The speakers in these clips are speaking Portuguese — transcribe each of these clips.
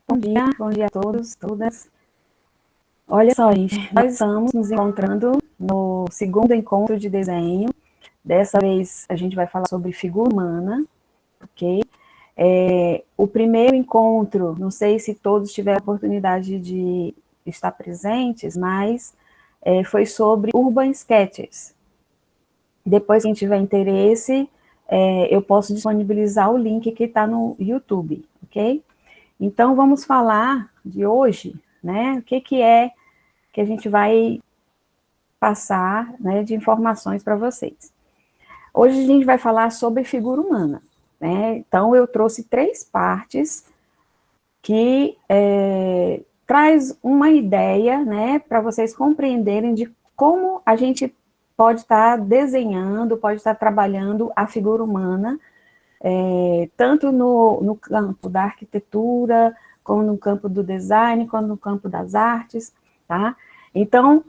Bom dia a todos, todas. Olha só, gente, nós estamos nos encontrando no segundo encontro de desenho. Dessa vez a gente vai falar sobre figura humana, ok? O primeiro encontro, não sei se todos tiveram a oportunidade de estar presentes, mas foi sobre Urban Sketches. Depois, quem tiver interesse, eu posso disponibilizar o link que está no YouTube, ok? Então, vamos falar de hoje, né? O que é que a gente vai passar, né, de informações para vocês. Hoje a gente vai falar sobre figura humana, né? Então, eu trouxe 3 partes que traz uma ideia, né, para vocês compreenderem de como a gente pode estar desenhando, pode estar trabalhando a figura humana, tanto no campo da arquitetura, como no campo do design, como no campo das artes, tá? Então,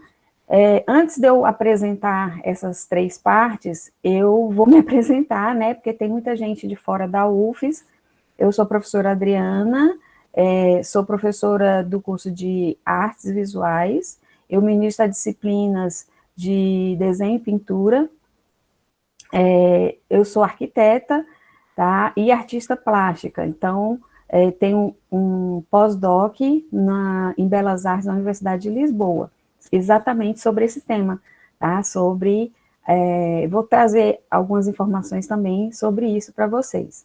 antes de eu apresentar essas 3 partes, eu vou me apresentar, né, porque tem muita gente de fora da UFES. Eu sou a professora Adriana, sou professora do curso de Artes Visuais, eu ministro disciplinas de desenho e pintura, eu sou arquiteta, tá, e artista plástica, então, tenho um pós-doc em Belas Artes na Universidade de Lisboa, exatamente sobre esse tema, tá, vou trazer algumas informações também sobre isso para vocês,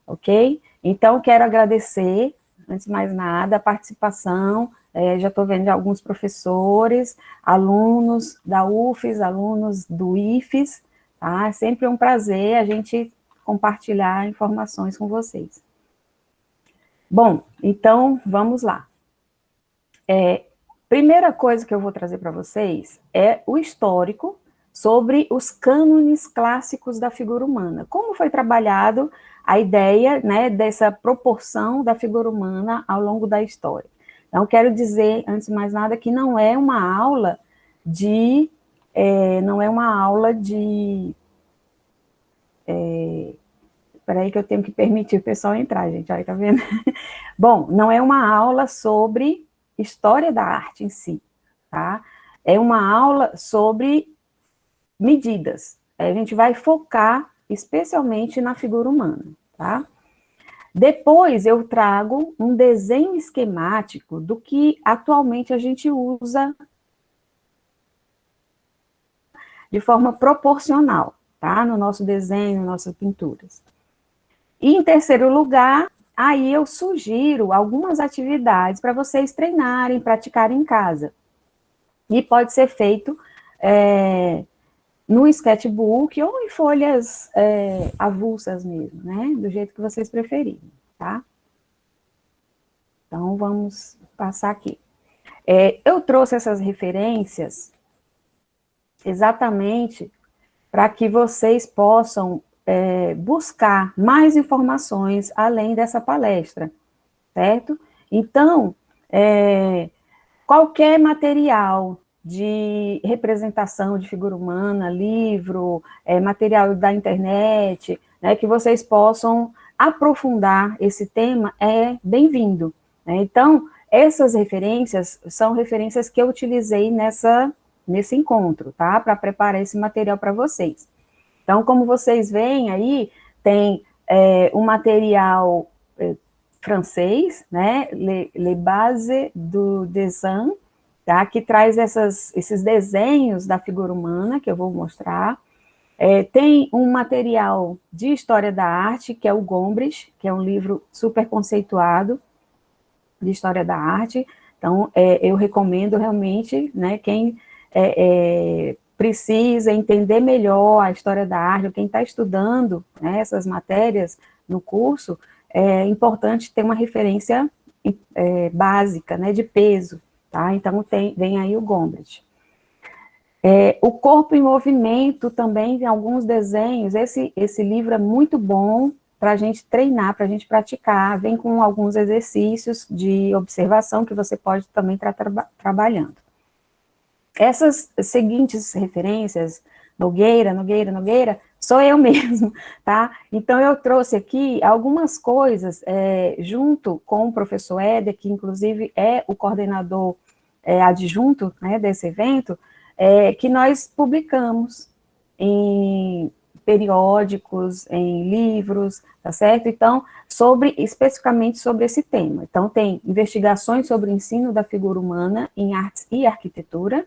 ok? Então, quero agradecer, antes de mais nada, a participação, já estou vendo de alguns professores, alunos da UFES, alunos do IFES, tá? É sempre um prazer a gente compartilhar informações com vocês. Bom, então, vamos lá. Primeira coisa que eu vou trazer para vocês é o histórico sobre os cânones clássicos da figura humana. Como foi trabalhado a ideia, né, dessa proporção da figura humana ao longo da história. Então, quero dizer, antes de mais nada, que não é uma aula de... Espera aí que eu tenho que permitir o pessoal entrar, gente, aí, tá vendo? Bom, não é uma aula sobre história da arte em si, tá? É uma aula sobre medidas. A gente vai focar especialmente na figura humana, tá? Depois eu trago um desenho esquemático do que atualmente a gente usa de forma proporcional, tá? No nosso desenho, nas nossas pinturas. E em terceiro lugar, aí eu sugiro algumas atividades para vocês treinarem, praticarem em casa. E pode ser feito no sketchbook ou em folhas avulsas mesmo, né? Do jeito que vocês preferirem, tá? Então, vamos passar aqui. Eu trouxe essas referências exatamente para que vocês possam buscar mais informações além dessa palestra, certo? Então, qualquer material de representação de figura humana, livro, material da internet, né, que vocês possam aprofundar esse tema, é bem-vindo, né? Então, essas referências são referências que eu utilizei nesse encontro, tá? Para preparar esse material para vocês. Então, como vocês veem aí, tem um material francês, né, Les Bases du Dessin, tá, que traz esses desenhos da figura humana, que eu vou mostrar. Tem um material de história da arte, que é o Gombrich, que é um livro super conceituado de história da arte. Então, eu recomendo realmente, né, quem precisa entender melhor a história da arte, quem está estudando, né, essas matérias no curso, é importante ter uma referência básica, né, de peso, tá? Então, vem aí o Gombrich. O Corpo em Movimento também tem alguns desenhos, esse livro é muito bom para a gente treinar, para a gente praticar, vem com alguns exercícios de observação que você pode também estar trabalhando. Essas seguintes referências, Nogueira, Sou eu mesmo, tá? Então, eu trouxe aqui algumas coisas, junto com o professor Éder, que inclusive é o coordenador adjunto, né, desse evento, que nós publicamos em periódicos, em livros, tá certo? Então, especificamente sobre esse tema. Então, tem investigações sobre o ensino da figura humana em artes e arquitetura,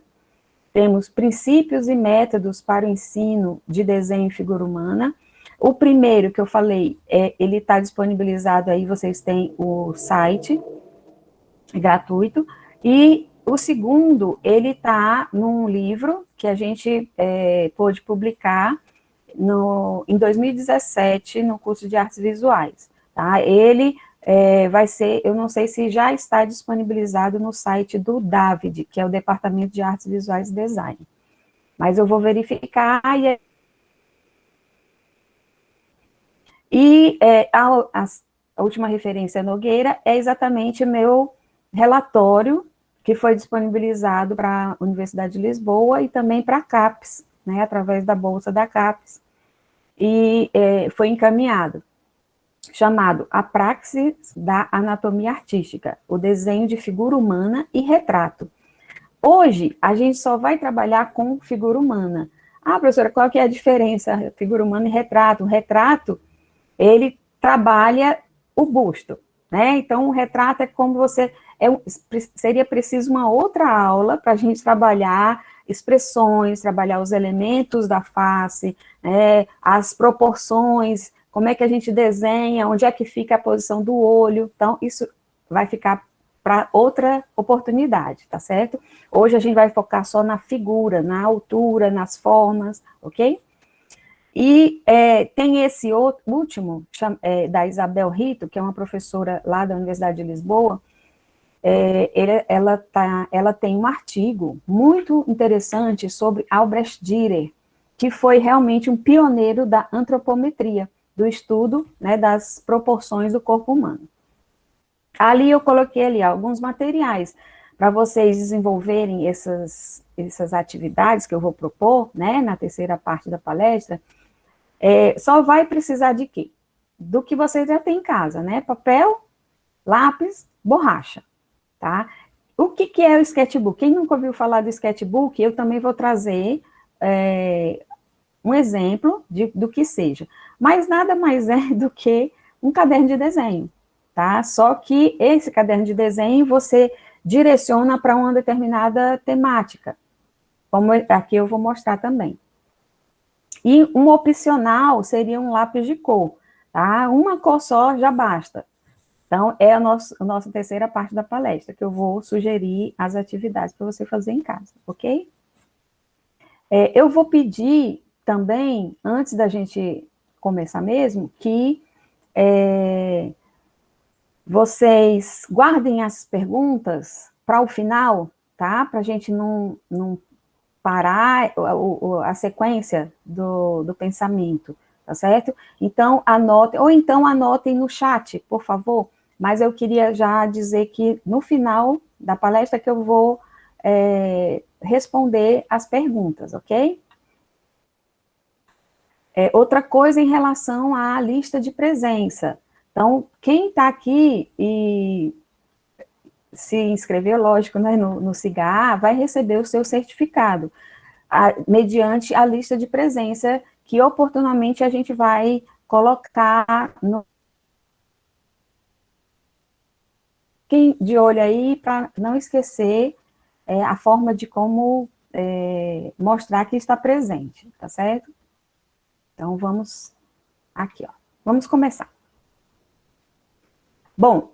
temos princípios e métodos para o ensino de desenho e figura humana. O primeiro que eu falei, ele está disponibilizado aí, vocês têm o site gratuito, e o segundo, ele está num livro que a gente pôde publicar em 2017, no curso de artes visuais, tá? Ele vai ser, eu não sei se já está disponibilizado no site do David, que é o Departamento de Artes Visuais e Design, mas eu vou verificar, a última referência, Nogueira, é exatamente meu relatório, que foi disponibilizado para a Universidade de Lisboa e também para a CAPES, né, através da bolsa da CAPES, e foi encaminhado, chamado A Praxis da Anatomia Artística, o desenho de figura humana e retrato. Hoje, a gente só vai trabalhar com figura humana. Ah, professora, qual que é a diferença, figura humana e retrato? O retrato, ele trabalha o busto, né? Então, o retrato é como você... seria preciso uma outra aula para a gente trabalhar expressões, trabalhar os elementos da face, as proporções, como é que a gente desenha, onde é que fica a posição do olho. Então, isso vai ficar para outra oportunidade, tá certo? Hoje a gente vai focar só na figura, na altura, nas formas, ok? E tem esse último, da Isabel Rito, que é uma professora lá da Universidade de Lisboa, ela tem um artigo muito interessante sobre Albrecht Dürer, que foi realmente um pioneiro da antropometria, do estudo, né, das proporções do corpo humano. Ali eu coloquei ali alguns materiais para vocês desenvolverem essas atividades que eu vou propor, né, na terceira parte da palestra. Só vai precisar de quê? Do que vocês já têm em casa, né? Papel, lápis, borracha, tá? O que é o sketchbook? Quem nunca ouviu falar do sketchbook, eu também vou trazer um exemplo do que seja. Mas nada mais é do que um caderno de desenho, tá? Só que esse caderno de desenho você direciona para uma determinada temática, como aqui eu vou mostrar também. E um opcional seria um lápis de cor, tá? Uma cor só já basta. Então, é a nossa terceira parte da palestra, que eu vou sugerir as atividades para você fazer em casa, ok? Eu vou pedir também, antes da gente começar mesmo, que vocês guardem as perguntas para o final, tá? Para a gente não parar a sequência do pensamento, tá certo? Então, anotem no chat, por favor, mas eu queria já dizer que no final da palestra que eu vou responder as perguntas, ok? Outra coisa em relação à lista de presença. Então, quem está aqui e se inscreveu, lógico, né, no CIGAR, vai receber o seu certificado, mediante a lista de presença que oportunamente a gente vai colocar de olho aí, para não esquecer a forma de como mostrar que está presente, tá certo? Então, vamos aqui, ó. Vamos começar. Bom,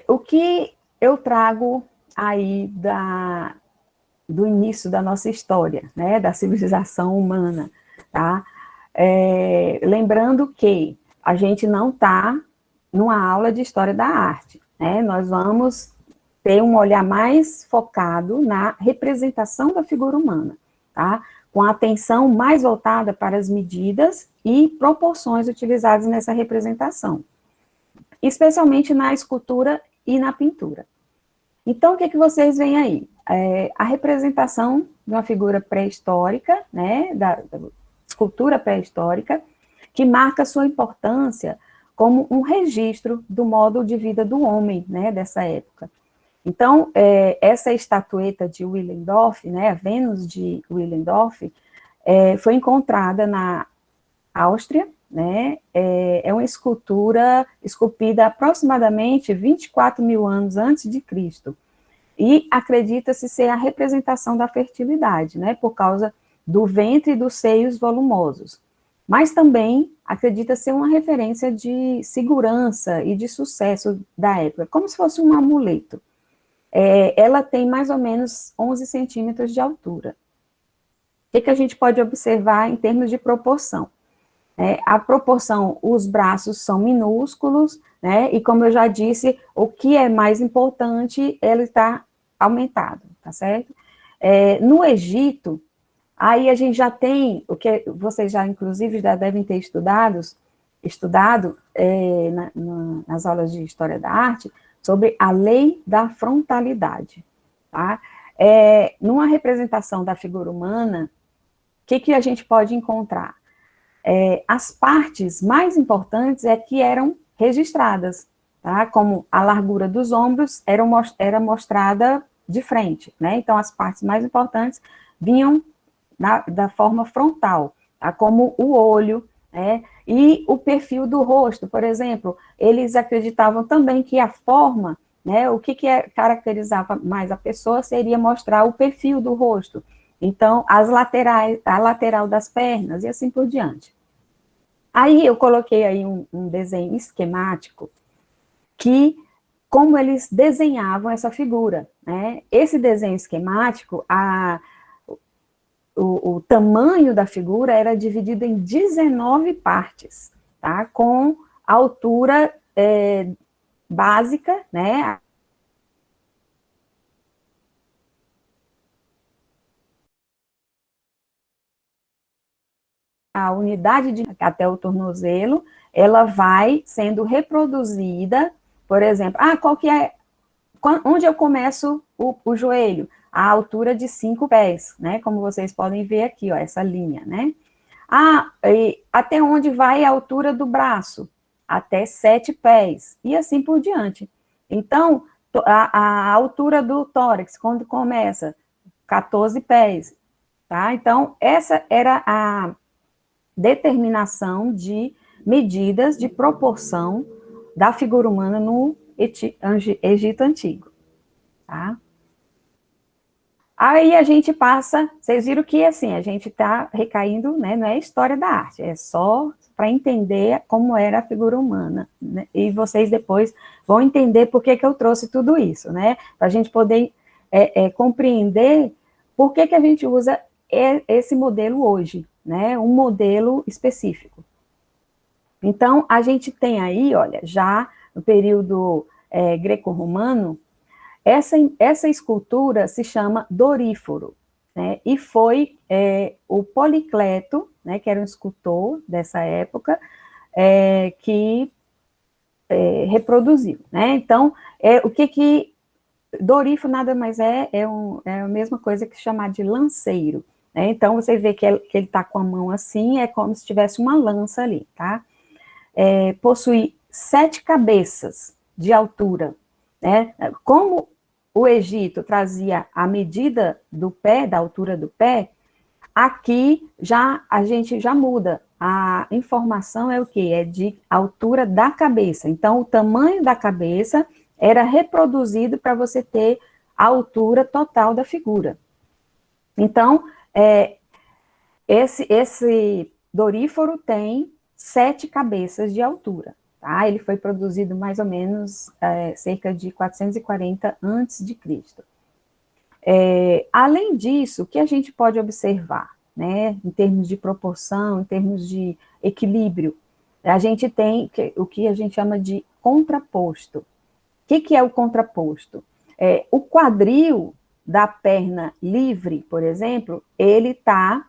o que eu trago aí do início da nossa história, né, da civilização humana, tá? Lembrando que a gente não está numa aula de história da arte, né? Nós vamos ter um olhar mais focado na representação da figura humana, tá? Com a atenção mais voltada para as medidas e proporções utilizadas nessa representação, especialmente na escultura e na pintura. Então, o que vocês veem aí? A representação de uma figura pré-histórica, né, escultura pré-histórica, que marca sua importância como um registro do modo de vida do homem, né, dessa época. Então, essa estatueta de Willendorf, né, a Vênus de Willendorf, foi encontrada na Áustria, né, é uma escultura esculpida aproximadamente 24 mil anos antes de Cristo, e acredita-se ser a representação da fertilidade, né, por causa do ventre e dos seios volumosos. Mas também acredita ser uma referência de segurança e de sucesso da época, como se fosse um amuleto. Ela tem mais ou menos 11 centímetros de altura. O que a gente pode observar em termos de proporção? A proporção, os braços são minúsculos, né, e como eu já disse, o que é mais importante, ele está aumentado, tá certo? No Egito, aí a gente já tem, o que vocês já, inclusive, já devem ter estudado nas aulas de História da Arte, sobre a lei da frontalidade, tá? Numa representação da figura humana, o que a gente pode encontrar? As partes mais importantes que eram registradas, tá? Como a largura dos ombros era mostrada de frente, né? Então, as partes mais importantes vinham da forma frontal, tá? Como o olho, né? E o perfil do rosto, por exemplo, eles acreditavam também que a forma, né, o que caracterizava mais a pessoa seria mostrar o perfil do rosto. Então, as laterais, a lateral das pernas e assim por diante. Aí eu coloquei aí um desenho esquemático que, como eles desenhavam essa figura, né? Esse desenho esquemático, o tamanho da figura era dividido em 19 partes, tá? Com a altura básica, né? A unidade de até o tornozelo, ela vai sendo reproduzida, por exemplo, qual que é, onde eu começo o joelho? A altura de 5 pés, né, como vocês podem ver aqui, ó, essa linha, né. Até onde vai a altura do braço? Até 7 pés, e assim por diante. Então, a altura do tórax, quando começa? 14 pés, tá? Então, essa era a determinação de medidas de proporção da figura humana no Egito Antigo, tá? Aí a gente passa, vocês viram que assim, a gente está recaindo, né, não é história da arte, é só para entender como era a figura humana, né, e vocês depois vão entender por que eu trouxe tudo isso, né, para a gente poder compreender por que a gente usa esse modelo hoje, né, um modelo específico. Então, a gente tem aí, olha, já no período greco-romano, essa escultura se chama Doríforo, né, e foi o Policleto, né, que era um escultor dessa época, que reproduziu, né, então, o que Doríforo nada mais é a mesma coisa que chamar de lanceiro, né, então você vê que ele está com a mão assim, é como se tivesse uma lança ali, tá, possui 7 cabeças de altura, né, como o Egito trazia a medida do pé, da altura do pé, aqui a gente já muda. A informação é o quê? É de altura da cabeça. Então, o tamanho da cabeça era reproduzido para você ter a altura total da figura. Então, esse Doríforo tem 7 cabeças de altura. Tá? Ele foi produzido mais ou menos cerca de 440 a.C. Além disso, o que a gente pode observar, né, em termos de proporção, em termos de equilíbrio, a gente tem o que a gente chama de contraposto. O que é o contraposto? O quadril da perna livre, por exemplo, ele está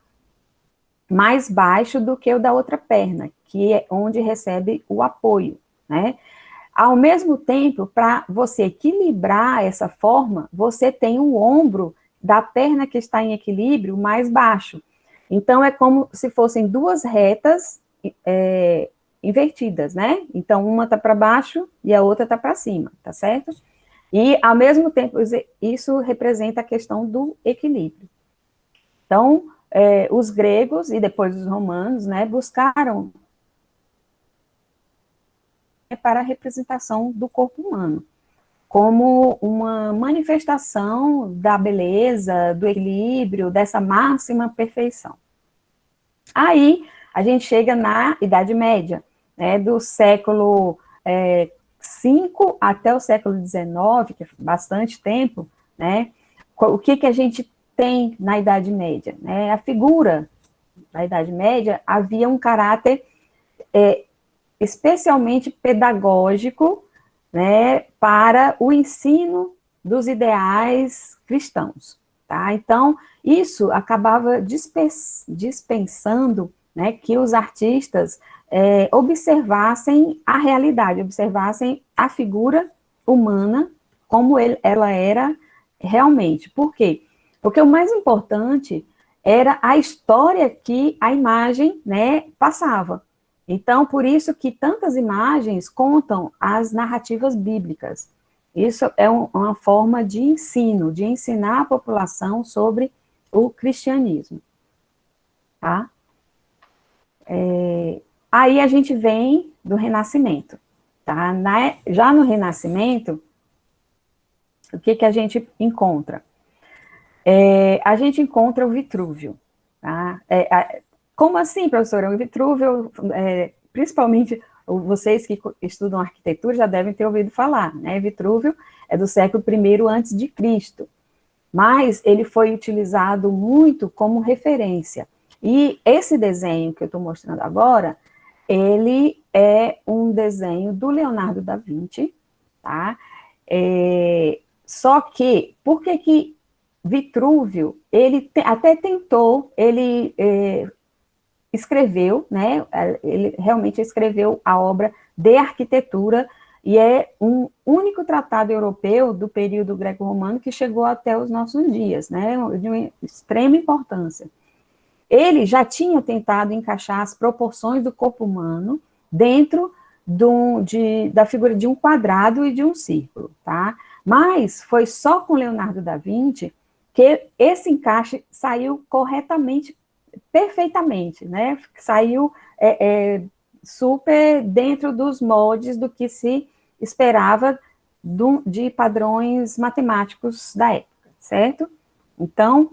mais baixo do que o da outra perna, que é onde recebe o apoio, né? Ao mesmo tempo, para você equilibrar essa forma, você tem o ombro da perna que está em equilíbrio mais baixo. Então, é como se fossem duas retas invertidas, né? Então, uma está para baixo e a outra está para cima, tá certo? E, ao mesmo tempo, isso representa a questão do equilíbrio. Então, os gregos e depois os romanos, né, buscaram para a representação do corpo humano, como uma manifestação da beleza, do equilíbrio, dessa máxima perfeição. Aí, a gente chega na Idade Média, né, do século V até o século XIX, que é bastante tempo, né, o que a gente tem na Idade Média? Né? A figura da Idade Média havia um caráter especialmente pedagógico, né, para o ensino dos ideais cristãos. Tá? Então, isso acabava dispensando, né, que os artistas observassem a realidade, observassem a figura humana como ela era realmente. Por quê? Porque o mais importante era a história que a imagem, né, passava. Então, por isso que tantas imagens contam as narrativas bíblicas. Isso é uma forma de ensino, de ensinar a população sobre o cristianismo. Tá? Aí a gente vem do Renascimento. Tá? Já no Renascimento, o que a gente encontra? A gente encontra o Vitrúvio. Tá? Como assim, professora? O Vitrúvio, principalmente vocês que estudam arquitetura já devem ter ouvido falar, né? Vitrúvio é do século I antes de Cristo, mas ele foi utilizado muito como referência. E esse desenho que eu estou mostrando agora, ele é um desenho do Leonardo da Vinci, tá? Só que, por que Vitrúvio, ele até tentou, ele escreveu, né, ele realmente escreveu a obra de arquitetura, e é um único tratado europeu do período greco-romano que chegou até os nossos dias, né, de uma extrema importância. Ele já tinha tentado encaixar as proporções do corpo humano dentro da figura de um quadrado e de um círculo, tá? Mas foi só com Leonardo da Vinci que esse encaixe saiu corretamente, perfeitamente, né? Saiu super dentro dos moldes do que se esperava de padrões matemáticos da época, certo? Então,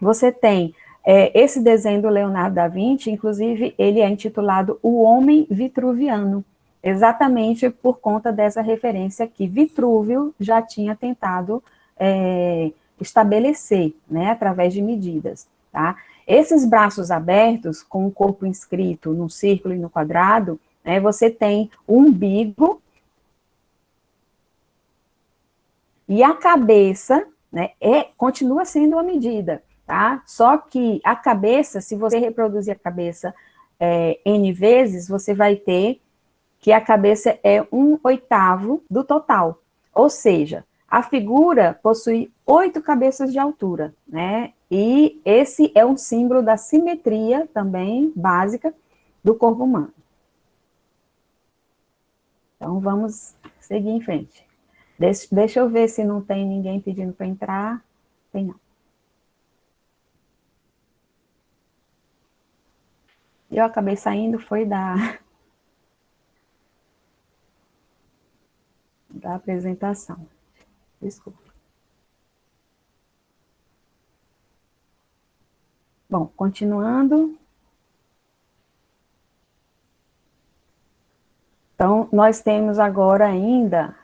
você tem esse desenho do Leonardo da Vinci, inclusive, ele é intitulado O Homem Vitruviano, exatamente por conta dessa referência que Vitrúvio já tinha tentado estabelecer, né, através de medidas, tá? Esses braços abertos, com o corpo inscrito no círculo e no quadrado, né, você tem o umbigo e a cabeça, né, continua sendo uma medida, tá? Só que a cabeça, se você reproduzir a cabeça N vezes, você vai ter que a cabeça é 1/8 do total. Ou seja, a figura possui 8 cabeças de altura, né? E esse é um símbolo da simetria também básica do corpo humano. Então, vamos seguir em frente. Deixa eu ver se não tem ninguém pedindo para entrar. Tem não. Eu acabei saindo, foi da apresentação. Desculpa. Bom, continuando. Então, nós temos agora ainda,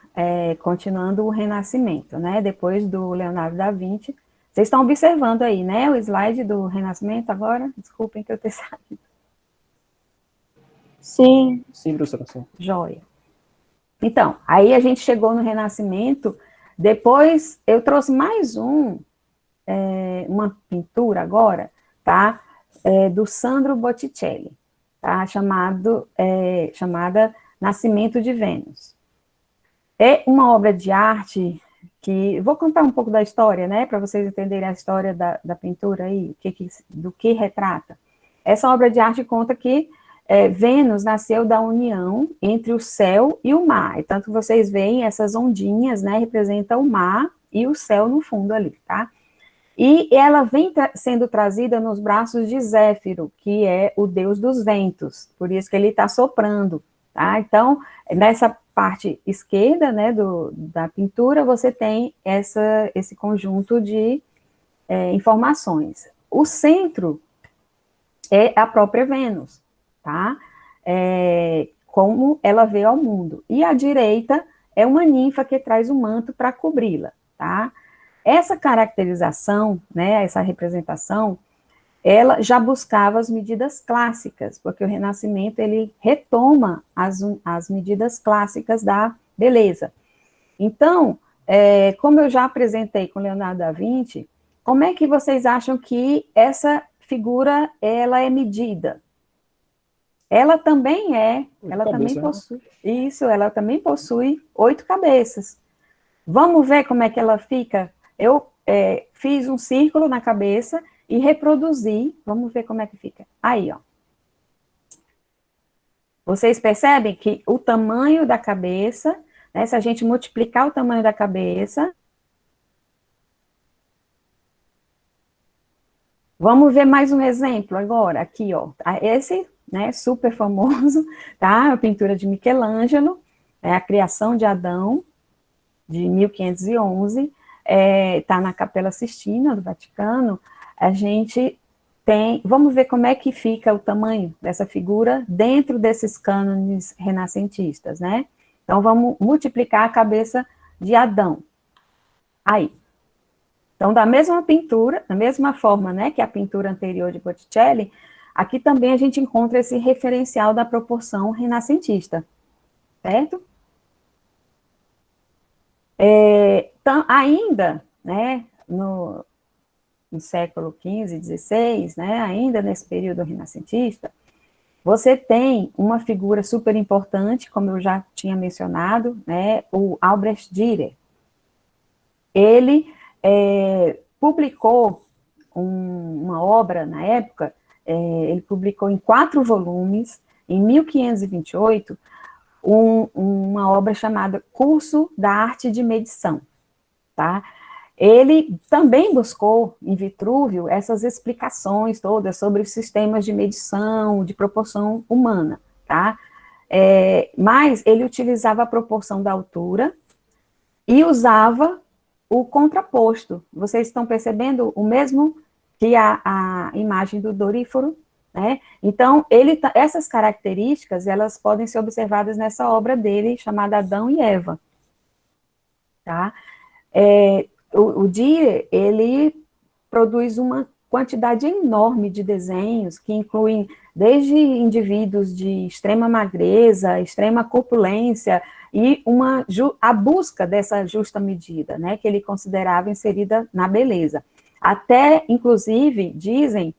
continuando o Renascimento, né? Depois do Leonardo da Vinci. Vocês estão observando aí, né? O slide do Renascimento agora? Desculpem que eu tenha saído. Sim. Sim, professora. Sim. Joia. Então, aí a gente chegou no Renascimento, depois eu trouxe mais uma pintura agora, tá? Do Sandro Botticelli, tá? Chamada Nascimento de Vênus. É uma obra de arte que vou contar um pouco da história, né, para vocês entenderem a história da pintura aí, do que retrata. Essa obra de arte conta que Vênus nasceu da união entre o céu e o mar, e tanto vocês veem essas ondinhas, né, representam o mar e o céu no fundo ali, tá? E ela vem sendo trazida nos braços de Zéfiro, que é o deus dos ventos, por isso que ele está soprando, tá? Então, nessa parte esquerda, né, da pintura, você tem esse conjunto de informações. O centro é a própria Vênus, tá? Como ela veio ao mundo. E à direita é uma ninfa que traz o manto para cobri-la, tá? Essa caracterização, né, essa representação, ela já buscava as medidas clássicas, porque o Renascimento, ele retoma as medidas clássicas da beleza. Então, como eu já apresentei com Leonardo da Vinci, como é que vocês acham que essa figura, ela é medida? Ela também possui, isso, ela também possui 8 cabeças. Vamos ver como é que ela fica? Eu fiz um círculo na cabeça e reproduzi. Vamos ver como é que fica. Aí, ó. Vocês percebem que o tamanho da cabeça, né, se a gente multiplicar o tamanho da cabeça... Vamos ver mais um exemplo agora, aqui, ó. Esse, né, super famoso, tá? A pintura de Michelangelo, a Criação de Adão, de 1511, tá na Capela Sistina do Vaticano. A gente tem, vamos ver como é que fica o tamanho dessa figura dentro desses cânones renascentistas, né? Então, vamos multiplicar a cabeça de Adão. Aí. Então, da mesma pintura, da mesma forma, né, que a pintura anterior de Botticelli, aqui também a gente encontra esse referencial da proporção renascentista, certo? Então, ainda, né, no século XV, XVI, né, ainda nesse período renascentista, você tem uma figura super importante, como eu já tinha mencionado, né, o Albrecht Dürer. Ele publicou uma obra na época, ele publicou em 4 volumes, em 1528, uma obra chamada Curso da Arte de Medição, tá? Ele também buscou em Vitrúvio essas explicações todas sobre os sistemas de medição, de proporção humana, tá? Mas ele utilizava a proporção da altura e usava o contraposto. Vocês estão percebendo o mesmo que a imagem do Doríforo, né? Então, essas características, elas podem ser observadas nessa obra dele, chamada Adão e Eva, tá? O Dürer, ele produz uma quantidade enorme de desenhos, que incluem desde indivíduos de extrema magreza, extrema corpulência, e a busca dessa justa medida, né, que ele considerava inserida na beleza. Até, inclusive, dizem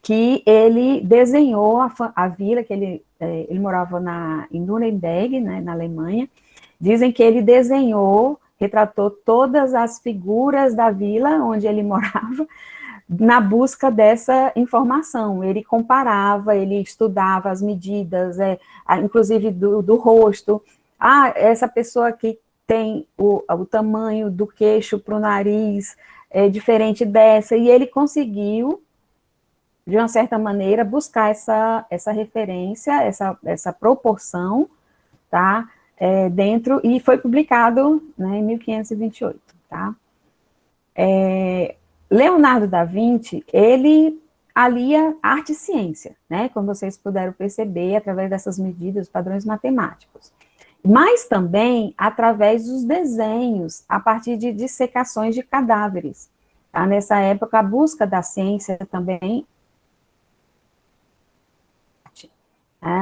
que ele desenhou a vila, que ele morava em Nuremberg, né, na Alemanha. Dizem que ele desenhou, retratou todas as figuras da vila onde ele morava, na busca dessa informação. Ele comparava, ele estudava as medidas, inclusive do rosto. Essa pessoa que tem o tamanho do queixo para o nariz é diferente dessa, e ele conseguiu, de uma certa maneira, buscar essa referência, essa proporção, tá? Dentro, e foi publicado, né, em 1528, tá? Leonardo da Vinci, ele alia arte e ciência, né, como vocês puderam perceber, através dessas medidas, padrões matemáticos, mas também através dos desenhos, a partir de dissecações de cadáveres. Tá? Nessa época, a busca da ciência também,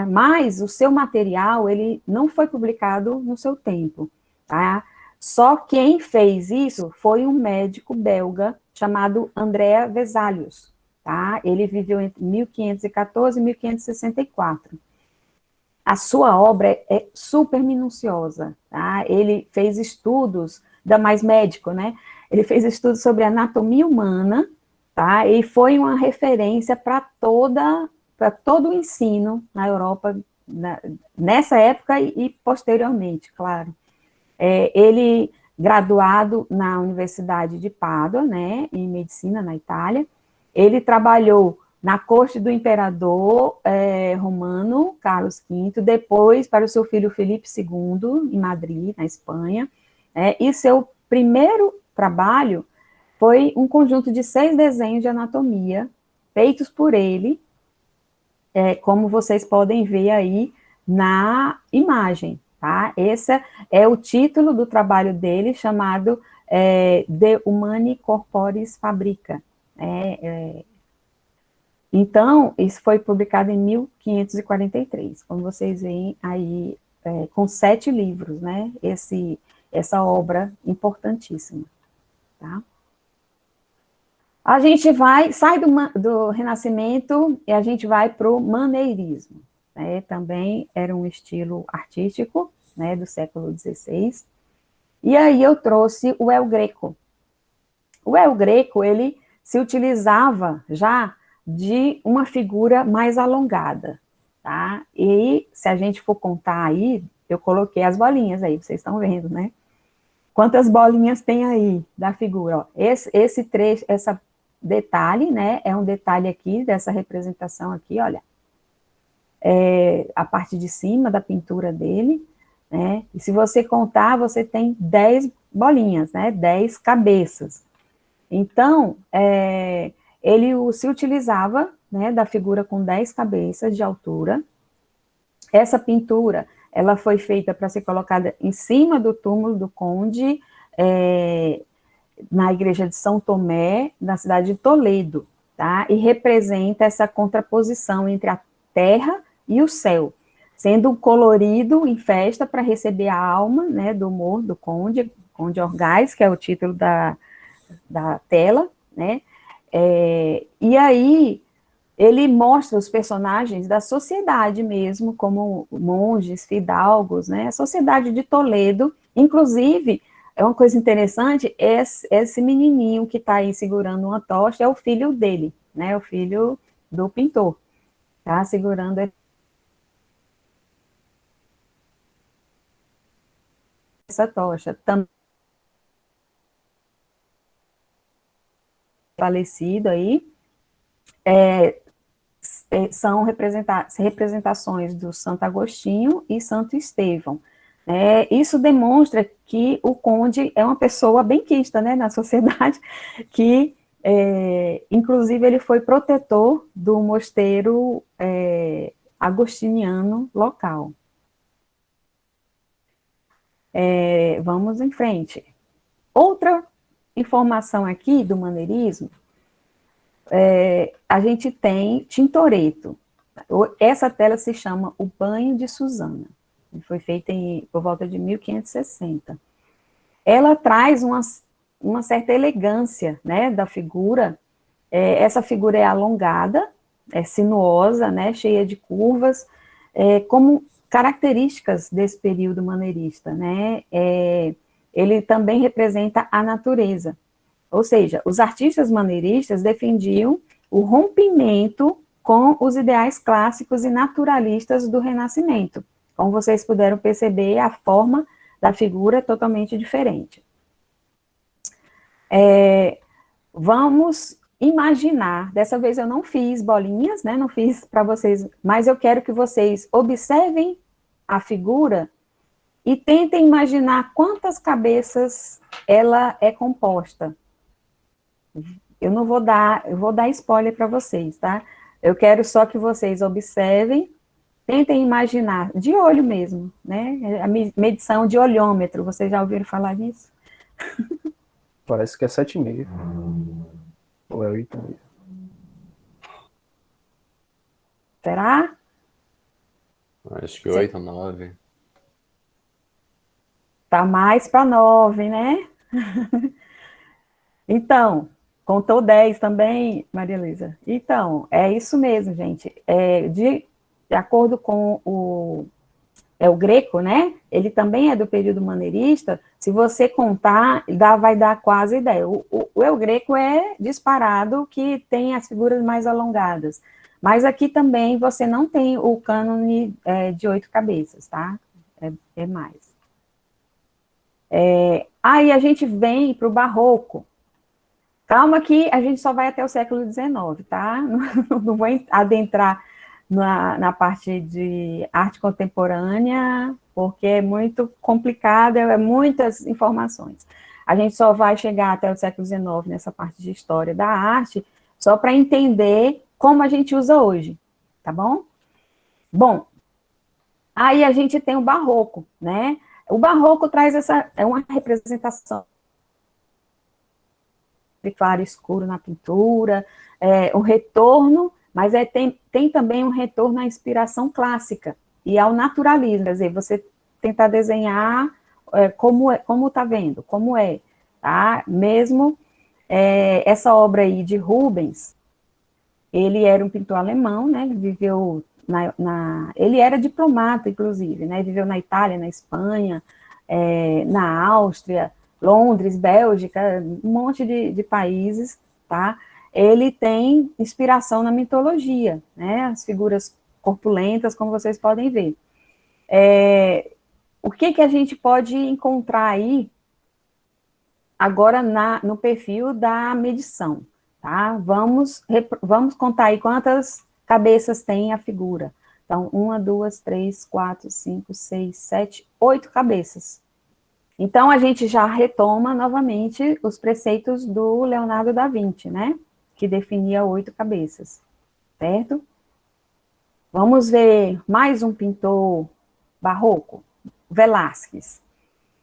mas o seu material, ele não foi publicado no seu tempo, tá? Só quem fez isso foi um médico belga chamado Andrea Vesalius, tá? Ele viveu entre 1514 e 1564. A sua obra é super minuciosa, tá? Ele fez estudos da mais médico, né? Ele fez estudos sobre anatomia humana, tá? E foi uma referência para todo o ensino na Europa, nessa época e posteriormente, claro. Ele graduado na Universidade de Pádua, né, em medicina na Itália. Ele trabalhou na corte do imperador romano Carlos V, depois para o seu filho Felipe II, em Madrid, na Espanha. E seu primeiro trabalho foi um conjunto de 6 desenhos de anatomia, feitos por ele, como vocês podem ver aí na imagem, tá? Esse é o título do trabalho dele, chamado De Humani Corporis Fabrica. Então, isso foi publicado em 1543, como vocês veem aí, com 7 livros, né? Essa obra importantíssima, tá? A gente sai do Renascimento e a gente vai para o maneirismo, né? Também era um estilo artístico, né, do século XVI. E aí eu trouxe o El Greco. O El Greco, ele se utilizava já de uma figura mais alongada, tá? E se a gente for contar aí, eu coloquei as bolinhas aí, vocês estão vendo, né? Quantas bolinhas tem aí da figura? Ó, esse trecho, essa detalhe, né? É um detalhe aqui dessa representação aqui, olha. A parte de cima da pintura dele, né? E se você contar, você tem 10 bolinhas, né? 10 cabeças. Então, ele se utilizava, né, da figura com 10 cabeças de altura. Essa pintura, ela foi feita para ser colocada em cima do túmulo do conde, na igreja de São Tomé, na cidade de Toledo, tá? E representa essa contraposição entre a terra e o céu, sendo colorido em festa para receber a alma, né, do morto, do conde Orgaz, que é o título da tela, né? E aí ele mostra os personagens da sociedade mesmo, como monges, fidalgos, né? A sociedade de Toledo, inclusive, é uma coisa interessante, esse menininho que está aí segurando uma tocha é o filho dele, né? O filho do pintor, tá? Segurando essa tocha. Também falecido aí, são representações do Santo Agostinho e Santo Estevão. Isso demonstra que o conde é uma pessoa benquista, né, na sociedade, que, inclusive, ele foi protetor do mosteiro agostiniano local. Vamos em frente. Outra informação aqui do maneirismo, a gente tem Tintoretto. Essa tela se chama O Banho de Susana. Foi feita por volta de 1560. Ela traz uma certa elegância, né, da figura. Essa figura é alongada, é sinuosa, né, cheia de curvas, como características desse período maneirista, né? Ele também representa a natureza. Ou seja, os artistas maneiristas defendiam o rompimento com os ideais clássicos e naturalistas do Renascimento. Como vocês puderam perceber, a forma da figura é totalmente diferente. Vamos imaginar, dessa vez eu não fiz bolinhas, né, não fiz para vocês, mas eu quero que vocês observem a figura e tentem imaginar quantas cabeças ela é composta. Eu vou dar spoiler para vocês, tá? Eu quero só que vocês observem, tentem imaginar, de olho mesmo, né? A medição de olhômetro, vocês já ouviram falar nisso? Parece que é 7,5. Ou é 8,5. Será? Acho que 8 ou 9. Tá mais para 9, né? Então, contou 10 também, Maria Elisa? Então, é isso mesmo, gente. De acordo com é o Greco, né? Ele também é do período maneirista. Se você contar, vai dar quase ideia. O El Greco é disparado que tem as figuras mais alongadas. Mas aqui também você não tem o cânone de 8 cabeças, tá? É mais. Aí a gente vem para o Barroco. Calma que a gente só vai até o século XIX, tá? Não vou adentrar na parte de arte contemporânea, porque é muito complicado, é muitas informações. A gente só vai chegar até o século XIX nessa parte de história da arte, só para entender como a gente usa hoje, tá bom? Bom, aí a gente tem o Barroco, né? O Barroco traz uma representação de claro e escuro na pintura, um retorno, mas tem também um retorno à inspiração clássica e ao naturalismo, quer dizer, você tentar desenhar como está vendo, como é, tá? Mesmo essa obra aí de Rubens, ele era um pintor alemão, né? Ele viveu ele era diplomata, inclusive, né? Viveu na Itália, na Espanha, na Áustria, Londres, Bélgica, um monte de países, tá? Ele tem inspiração na mitologia, né? As figuras corpulentas, como vocês podem ver. O que a gente pode encontrar aí agora no perfil da medição, tá? Vamos contar aí quantas cabeças tem a figura. Então, 1, 2, 3, 4, 5, 6, 7, 8 cabeças. Então, a gente já retoma novamente os preceitos do Leonardo da Vinci, né? Que definia 8 cabeças, certo? Vamos ver mais um pintor barroco, Velázquez.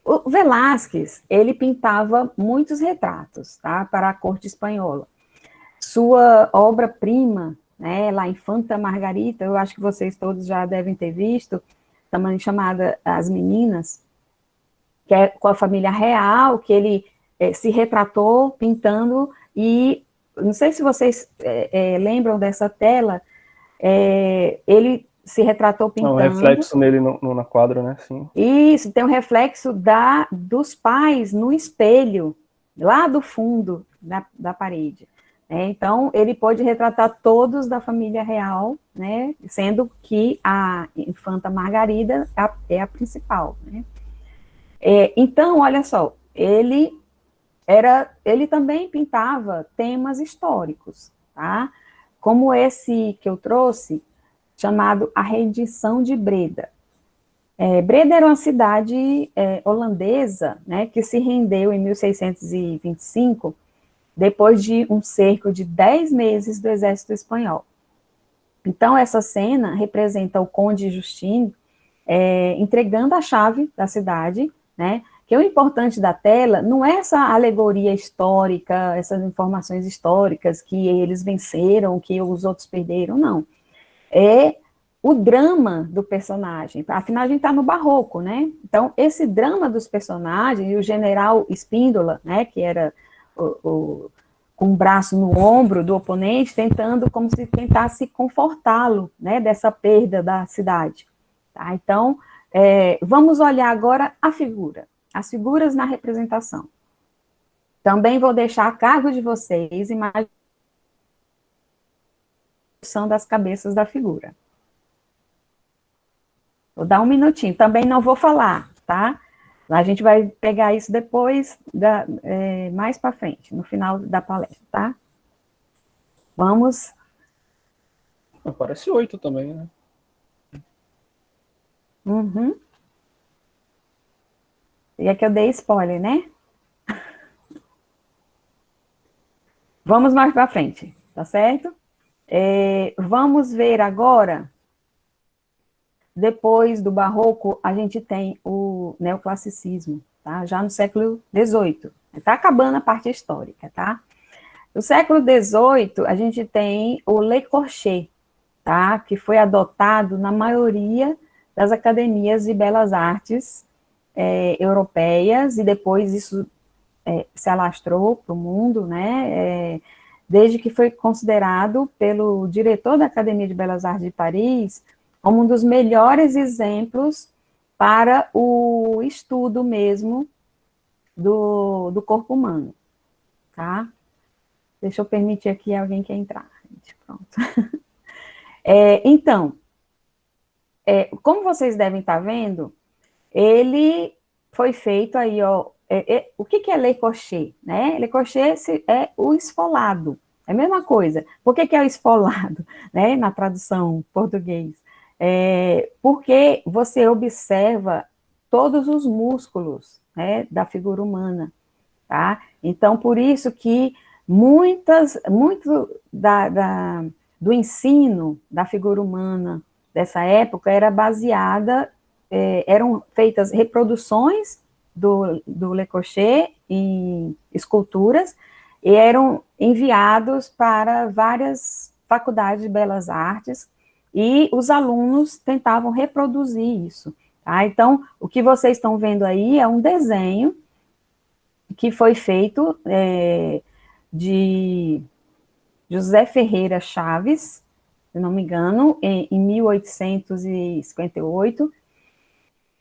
O Velázquez, ele pintava muitos retratos, tá? Para a corte espanhola. Sua obra-prima, né? La Infanta Margarita, eu acho que vocês todos já devem ter visto, também chamada As Meninas, que é com a família real, que ele se retratou pintando, e não sei se vocês lembram dessa tela, ele se retratou pintando. Um reflexo nele na quadra, né? Sim. Isso, tem um reflexo dos pais no espelho, lá do fundo da parede. Então, ele pôde retratar todos da família real, né? Sendo que a infanta Margarida é a principal, né? Então, olha só, ele também pintava temas históricos, tá? Como esse que eu trouxe, chamado A Rendição de Breda. Breda era uma cidade holandesa, né, que se rendeu em 1625, depois de um cerco de 10 meses do exército espanhol. Então, essa cena representa o conde Justino entregando a chave da cidade, né? Que o importante da tela não é essa alegoria histórica, essas informações históricas que eles venceram, que os outros perderam, não. É o drama do personagem. Afinal, a gente está no barroco, né? Então, esse drama dos personagens, e o general Espíndola, né, que era com o braço no ombro do oponente, tentando, como se tentasse confortá-lo, né, dessa perda da cidade. Tá? Então, vamos olhar agora a figura, as figuras na representação. Também vou deixar a cargo de vocês imagens das cabeças da figura. Vou dar um minutinho, também não vou falar, tá? A gente vai pegar isso depois, mais para frente, no final da palestra, tá? Vamos. Parece 8 também, né? Uhum. E é que eu dei spoiler, né? Vamos mais para frente, tá certo? Vamos ver agora, depois do Barroco, a gente tem o Neoclassicismo, tá? Já no século XVIII. Está acabando a parte histórica, tá? No século XVIII, a gente tem o Le Corbusier, tá? Que foi adotado na maioria das academias de belas artes europeias, e depois isso se alastrou para o mundo, né? Desde que foi considerado pelo diretor da Academia de Belas Artes de Paris como um dos melhores exemplos para o estudo mesmo do corpo humano, tá? Deixa eu permitir aqui alguém que entrar, gente, pronto. Então, como vocês devem estar vendo, ele foi feito aí, ó, o que é Le Corchete, né? Le Corchete é o esfolado, é a mesma coisa. Por que é o esfolado, né, na tradução português? Porque você observa todos os músculos, né, da figura humana, tá? Então, por isso que muito do ensino da figura humana dessa época era baseada, eram feitas reproduções do Le Corchete em esculturas e eram enviados para várias faculdades de belas artes e os alunos tentavam reproduzir isso, tá? Então, o que vocês estão vendo aí é um desenho que foi feito de José Ferreira Chaves, se não me engano, em 1858,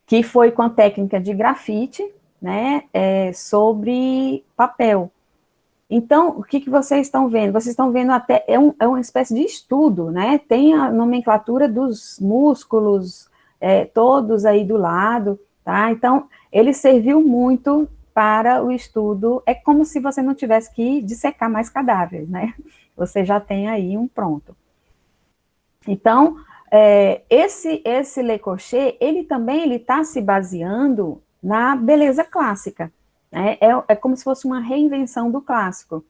que foi com a técnica de grafite, né, sobre papel. Então, o que vocês estão vendo? Vocês estão vendo até, é uma espécie de estudo, né, tem a nomenclatura dos músculos, todos aí do lado, tá? Então, ele serviu muito para o estudo, é como se você não tivesse que dissecar mais cadáveres, né? Você já tem aí um pronto. Então, esse Le Corchete, ele também está se baseando na beleza clássica, né? É como se fosse uma reinvenção do clássico.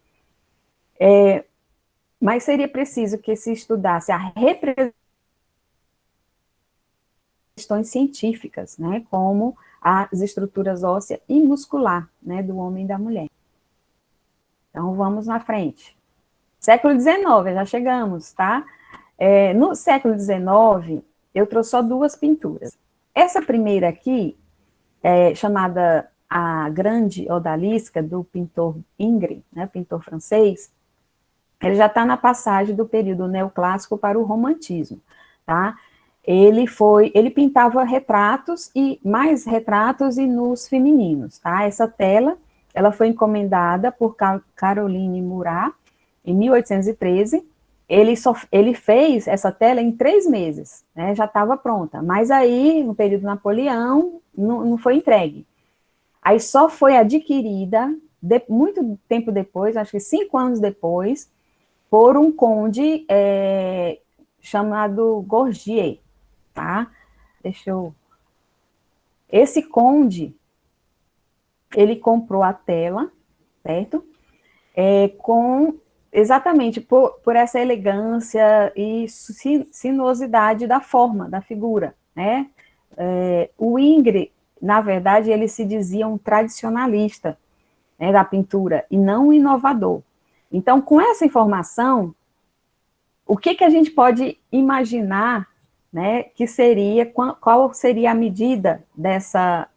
Mas seria preciso que se estudasse a representações científicas, né? Como as estruturas óssea e muscular, né, do homem e da mulher. Então, vamos na frente. Século XIX, já chegamos, tá? No século XIX, eu trouxe só duas pinturas. Essa primeira aqui, chamada A Grande Odalisca, do pintor Ingres, né, pintor francês, ele já está na passagem do período neoclássico para o romantismo, tá? Ele pintava retratos e mais retratos e nus femininos, tá? Essa tela, ela foi encomendada por Caroline Murat em 1813. Ele fez essa tela em 3 meses, né? Já estava pronta. Mas aí, no período Napoleão, não foi entregue. Aí só foi adquirida muito tempo depois, acho que 5 anos depois, por um conde chamado Gorgier. Tá? Esse conde, ele comprou a tela, certo? Exatamente por essa elegância e sinuosidade da forma, da figura, né? O Ingres, na verdade, ele se dizia um tradicionalista, né, da pintura, e não um inovador. Então, com essa informação, o que a gente pode imaginar, né, que seria, qual seria a medida dessa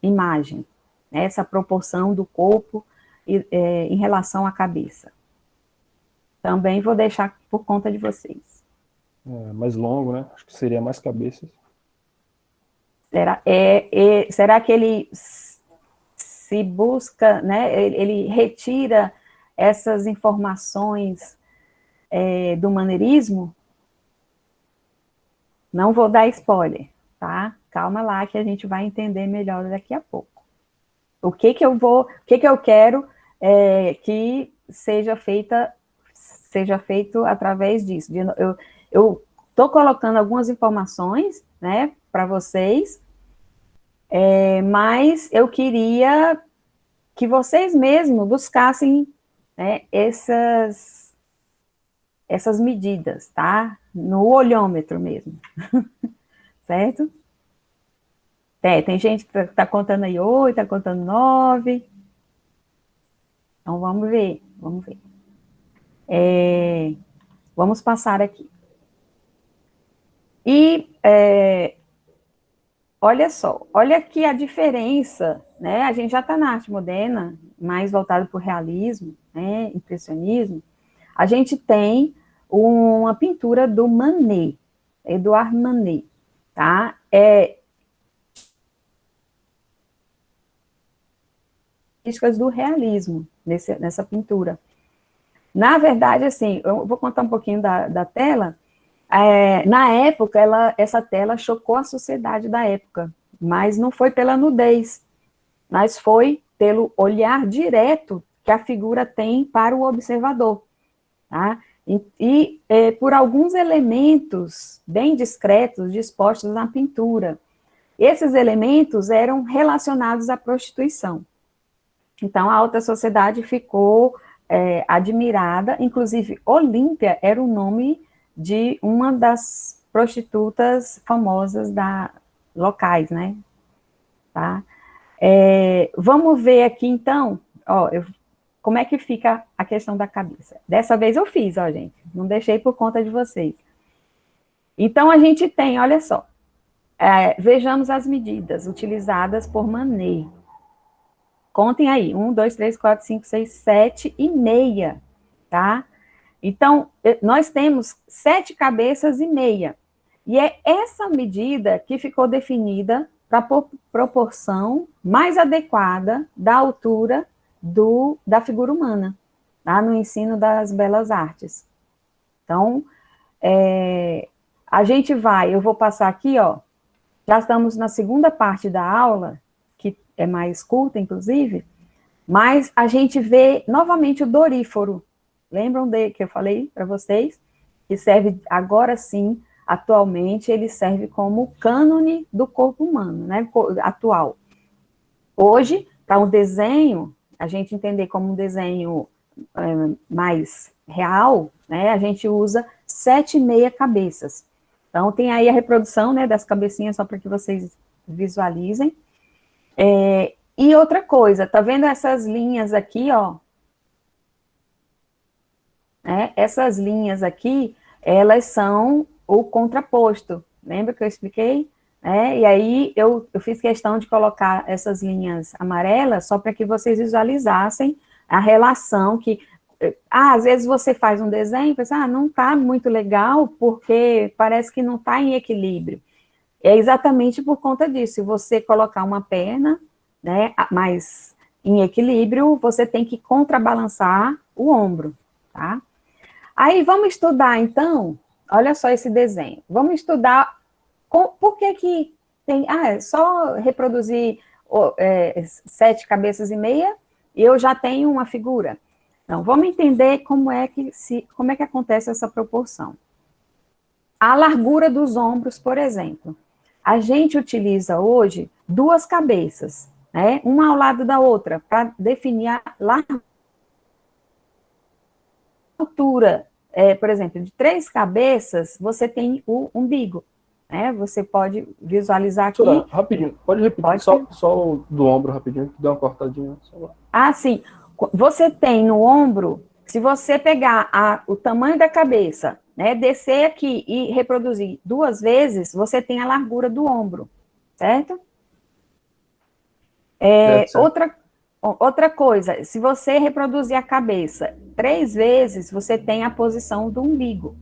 imagem, né, essa proporção do corpo em relação à cabeça? Também vou deixar por conta de vocês. Mais longo, né? Acho que seria mais cabeças. Será que ele se busca, né, ele retira essas informações do maneirismo? Não vou dar spoiler, tá? Calma lá que a gente vai entender melhor daqui a pouco. O que eu quero que seja feito através disso. Eu estou colocando algumas informações, né, para vocês, mas eu queria que vocês mesmos buscassem, né, essas medidas, tá? No olhômetro mesmo, certo? Tem gente que está contando aí 8, está contando 9. Então, vamos ver. Vamos passar aqui. E, olha só, olha aqui a diferença, né? A gente já está na arte moderna, mais voltado para o realismo, né? Impressionismo. A gente tem uma pintura do Manet, Edouard Manet, tá? características do realismo nessa pintura. Na verdade, assim, eu vou contar um pouquinho da tela. Na época, essa tela chocou a sociedade da época, mas não foi pela nudez, mas foi pelo olhar direto que a figura tem para o observador, tá? E por alguns elementos bem discretos dispostos na pintura. Esses elementos eram relacionados à prostituição. Então, a alta sociedade ficou admirada, inclusive Olímpia era o nome de uma das prostitutas famosas locais, né? Tá? Vamos ver aqui, então, como é que fica a questão da cabeça. Dessa vez eu fiz, ó, gente, não deixei por conta de vocês. Então, a gente tem, olha só, vejamos as medidas utilizadas por Manet. Contem aí, 1, 2, 3, 4, 5, 6, 7 e meia, tá? Então, nós temos 7 cabeças e meia. E é essa medida que ficou definida para a proporção mais adequada da altura da figura humana, tá? No ensino das belas artes. Então, eu vou passar aqui, ó, já estamos na segunda parte da aula, que é mais curta, inclusive, mas a gente vê novamente o doríforo. Lembram que eu falei para vocês? Que serve, agora sim, atualmente, ele serve como cânone do corpo humano, né, atual. Hoje, para um desenho, a gente entender como um desenho mais real, né, a gente usa 7,5 cabeças. Então, tem aí a reprodução, né, das cabecinhas, só para que vocês visualizem. E outra coisa, tá vendo essas linhas aqui, ó? Essas linhas aqui, elas são o contraposto. Lembra que eu expliquei? E aí, eu fiz questão de colocar essas linhas amarelas só para que vocês visualizassem a relação que... às vezes você faz um desenho e pensa, não está muito legal porque parece que não está em equilíbrio. É exatamente por conta disso. Se você colocar uma perna, né, mas em equilíbrio, você tem que contrabalançar o ombro, tá? Aí, vamos estudar, então, olha só esse desenho. Vamos estudar por que tem... é só reproduzir 7 cabeças e meia e eu já tenho uma figura. Então, vamos entender como é que acontece essa proporção. A largura dos ombros, por exemplo. A gente utiliza hoje 2 cabeças, né, uma ao lado da outra, para definir a altura. Por exemplo, de 3 cabeças, você tem o umbigo, né? Você pode visualizar aqui. Professora, rapidinho, pode repetir só o do ombro rapidinho, que deu uma cortadinha. Sim. Você tem no ombro, se você pegar o tamanho da cabeça, né, descer aqui e reproduzir 2 vezes, você tem a largura do ombro, certo? Certo. Outra coisa, se você reproduzir a cabeça 3 vezes, você tem a posição do umbigo.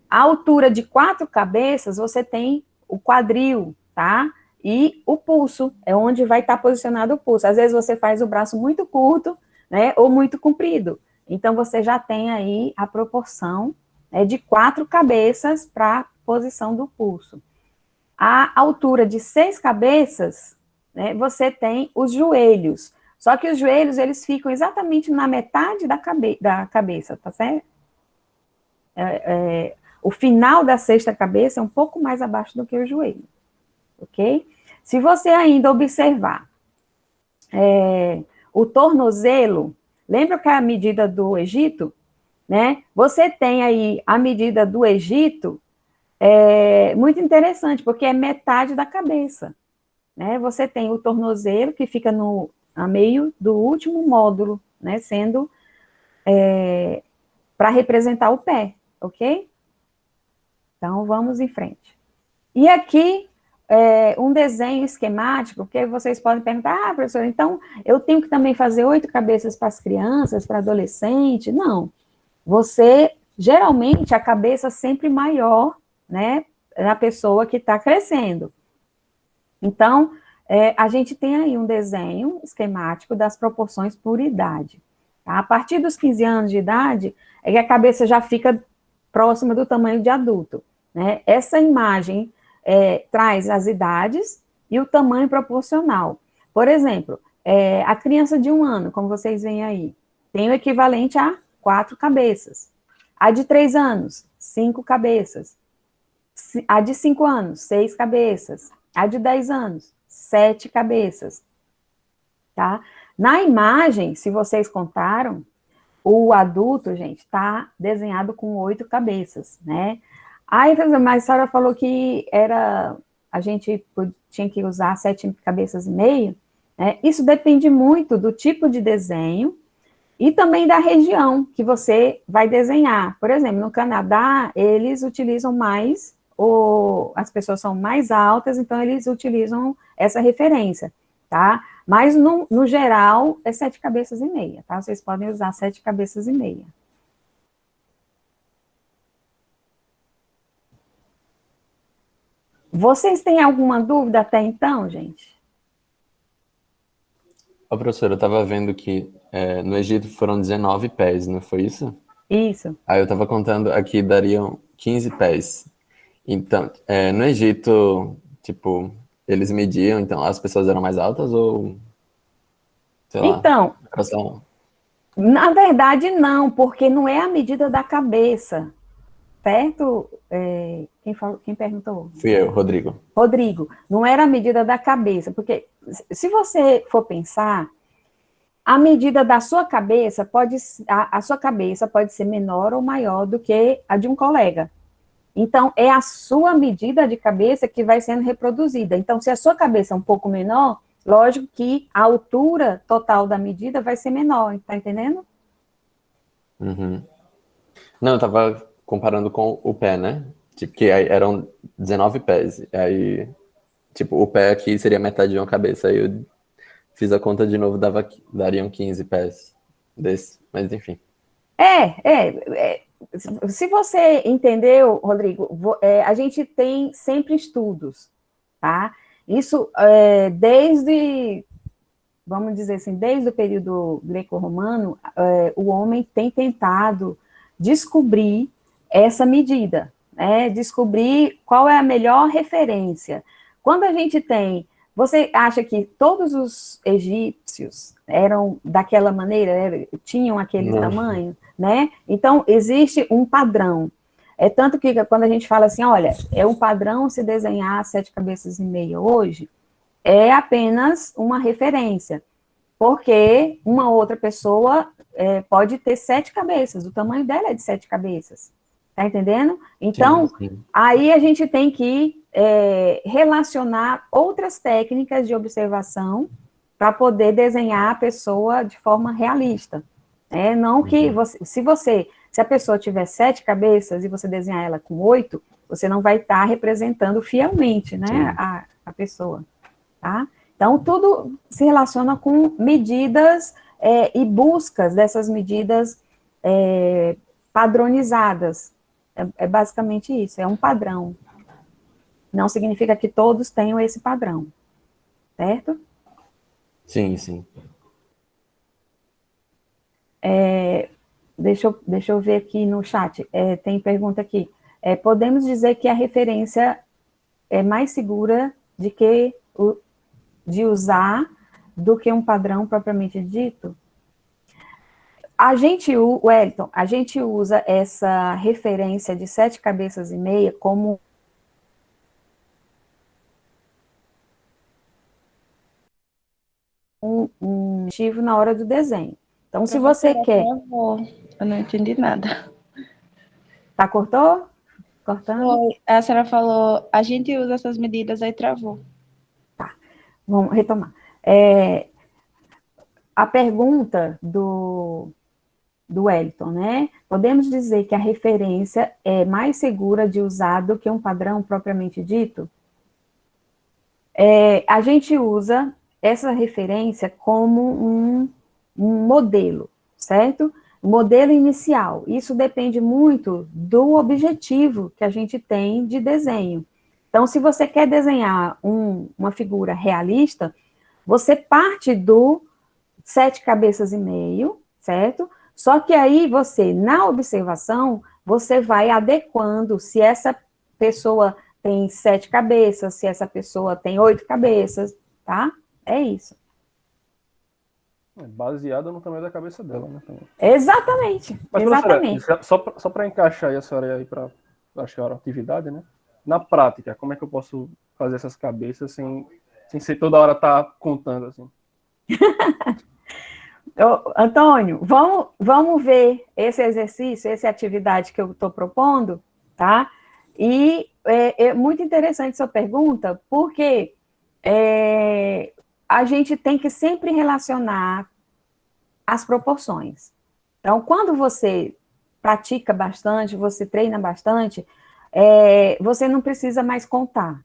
A altura de 4 cabeças, você tem o quadril, tá? E o pulso, é onde vai estar posicionado o pulso. Às vezes você faz o braço muito curto, né, ou muito comprido. Então, você já tem aí a proporção, né, de 4 cabeças para a posição do pulso. A altura de 6 cabeças, né, você tem os joelhos. Só que os joelhos, eles ficam exatamente na metade da cabeça, tá certo? O final da 6ª cabeça é um pouco mais abaixo do que o joelho, ok? Se você ainda observar o tornozelo, lembra que é a medida do Egito, né? Você tem aí a medida do Egito, muito interessante, porque é metade da cabeça, né? Você tem o tornozelo, que fica a meio do último módulo, né? Sendo para representar o pé, ok? Então, vamos em frente. E aqui, um desenho esquemático, porque vocês podem perguntar, professor, então, eu tenho que também fazer 8 cabeças para as crianças, para adolescente? Não. Geralmente, a cabeça sempre maior, né, na pessoa que está crescendo. Então, a gente tem aí um desenho esquemático das proporções por idade. Tá? A partir dos 15 anos de idade, é que a cabeça já fica próxima do tamanho de adulto. Né? Essa imagem traz as idades e o tamanho proporcional. Por exemplo, a criança de 1 ano, como vocês veem aí, tem o equivalente a 4 cabeças. A de 3 anos, 5 cabeças. A de 5 anos, 6 cabeças. A de 10 anos, 7 cabeças. Tá? Na imagem, se vocês contaram, o adulto, gente, está desenhado com 8 cabeças, né? Aí, mas a senhora falou que a gente tinha que usar 7 cabeças e meia, né? Isso depende muito do tipo de desenho e também da região que você vai desenhar. Por exemplo, no Canadá, eles utilizam mais, as pessoas são mais altas, então eles utilizam essa referência, tá? Mas, no geral, é 7 cabeças e meia, tá? Vocês podem usar 7 cabeças e meia. Vocês têm alguma dúvida até então, gente? Ó, professora, eu tava vendo que no Egito foram 19 pés, não foi isso? Isso. Aí eu tava contando aqui, dariam 15 pés. Então, no Egito, tipo, eles mediam, então as pessoas eram mais altas ou, sei lá, Então, elas na verdade, não, porque não é a medida da cabeça, certo? Quem perguntou? Fui eu, Rodrigo. Rodrigo, não era a medida da cabeça, porque se você for pensar, a medida da sua cabeça a sua cabeça pode ser menor ou maior do que a de um colega. Então, é a sua medida de cabeça que vai sendo reproduzida. Então, se a sua cabeça é um pouco menor, lógico que a altura total da medida vai ser menor, tá entendendo? Uhum. Não, eu tava comparando com o pé, né? Tipo, que aí eram 19 pés. Aí, tipo, o pé aqui seria metade de uma cabeça. Aí eu fiz a conta de novo, dariam 15 pés desse. Mas enfim. Se você entendeu, Rodrigo, a gente tem sempre estudos, tá? Isso vamos dizer assim, desde o período greco-romano, o homem tem tentado descobrir essa medida, né? Descobrir qual é a melhor referência. Quando a gente tem, você acha que todos os egípcios eram daquela maneira, tinham aquele Não. tamanho, né? Então, existe um padrão. É tanto que quando a gente fala assim, olha, é um padrão se desenhar 7 cabeças e meia hoje, é apenas uma referência, porque uma outra pessoa pode ter 7 cabeças, o tamanho dela é de 7 cabeças, tá entendendo? Então, Sim. aí a gente tem que relacionar outras técnicas de observação para poder desenhar a pessoa de forma realista. Não que se a pessoa tiver 7 cabeças e você desenhar ela com 8, você não vai estar representando fielmente, né, a pessoa. Tá? Então, tudo se relaciona com medidas e buscas dessas medidas padronizadas. É basicamente isso, é um padrão. Não significa que todos tenham esse padrão, certo? Sim, sim. Deixa eu ver aqui no chat, tem pergunta aqui. Podemos dizer que a referência é mais segura de usar do que um padrão propriamente dito? Wellington, a gente usa essa referência de 7 cabeças e meia como um motivo na hora do desenho. Então, se você quer... Eu não entendi nada. Tá, cortou? Cortando? Foi. A senhora falou, a gente usa essas medidas, aí travou. Tá, vamos retomar. A pergunta do Wellington, né? Podemos dizer que a referência é mais segura de usar do que um padrão propriamente dito? A gente usa essa referência como um modelo, certo? Modelo inicial. Isso depende muito do objetivo que a gente tem de desenho. Então, se você quer desenhar uma figura realista, você parte do 7 cabeças e meio, certo? Só que aí você, na observação, você vai adequando se essa pessoa tem 7 cabeças, se essa pessoa tem 8 cabeças, tá? É isso. Baseada no tamanho da cabeça dela, né? Também. Exatamente. Mas, exatamente. Só para encaixar aí a senhora aí para a atividade, né? Na prática, como é que eu posso fazer essas cabeças sem ser toda hora tá contando assim? Antônio, vamos ver esse exercício, essa atividade que eu estou propondo, tá? E é muito interessante sua pergunta, porque a gente tem que sempre relacionar as proporções. Então, quando você pratica bastante, você treina bastante, você não precisa mais contar.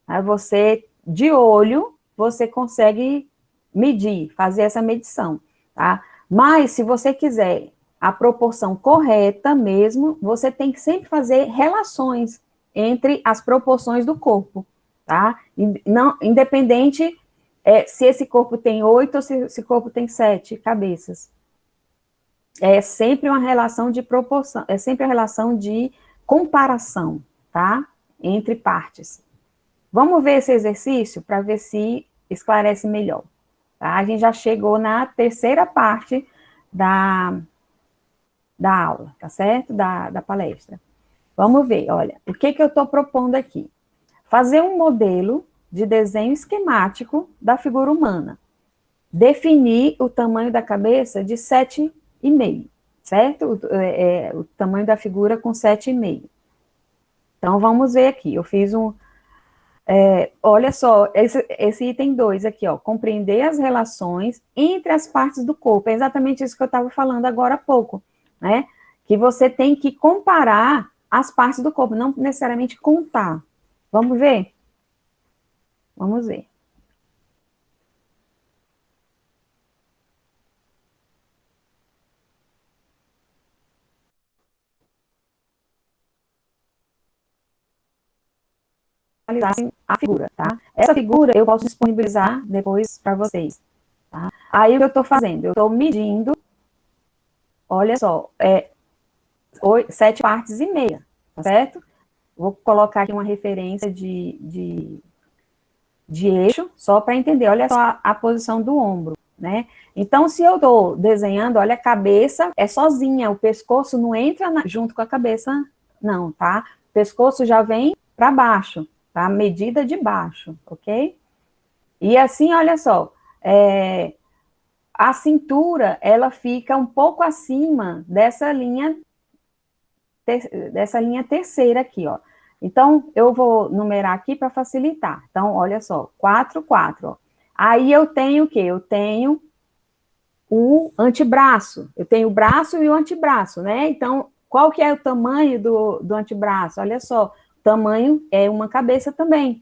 Tá? Você, de olho, você consegue medir, fazer essa medição, tá? Mas, se você quiser a proporção correta mesmo, você tem que sempre fazer relações entre as proporções do corpo, tá? Não, independente se esse corpo tem 8 ou se esse corpo tem 7 cabeças. É sempre uma relação de proporção, é sempre a relação de comparação, tá? Entre partes. Vamos ver esse exercício para ver se esclarece melhor. Tá? A gente já chegou na terceira parte da aula, tá certo? Da palestra. Vamos ver, olha, o que eu estou propondo aqui? Fazer um modelo de desenho esquemático da figura humana. Definir o tamanho da cabeça de 7,5, certo? O tamanho da figura com 7,5. Então, vamos ver aqui. Eu fiz olha só, esse item 2 aqui, ó, compreender as relações entre as partes do corpo. É exatamente isso que eu estava falando agora há pouco, né? Que você tem que comparar as partes do corpo, não necessariamente contar. Vamos ver? Vamos ver. A figura, tá? Essa figura eu posso disponibilizar depois para vocês, tá? Aí o que eu estou fazendo? Eu estou medindo, olha só, 7 partes e meia, tá certo? Vou colocar aqui uma referência de eixo, só para entender, olha só a posição do ombro, né? Então, se eu estou desenhando, olha, a cabeça é sozinha, o pescoço não entra junto com a cabeça, não, tá? O pescoço já vem para baixo, tá? Medida de baixo, ok? E assim, olha só, a cintura, ela fica um pouco acima dessa linha terceira aqui, ó. Então, eu vou numerar aqui para facilitar. Então, olha só, 4, 4, ó. Aí eu tenho o quê? Eu tenho o antebraço. Eu tenho o braço e o antebraço, né? Então, qual que é o tamanho do antebraço? Olha só, o tamanho é uma cabeça também.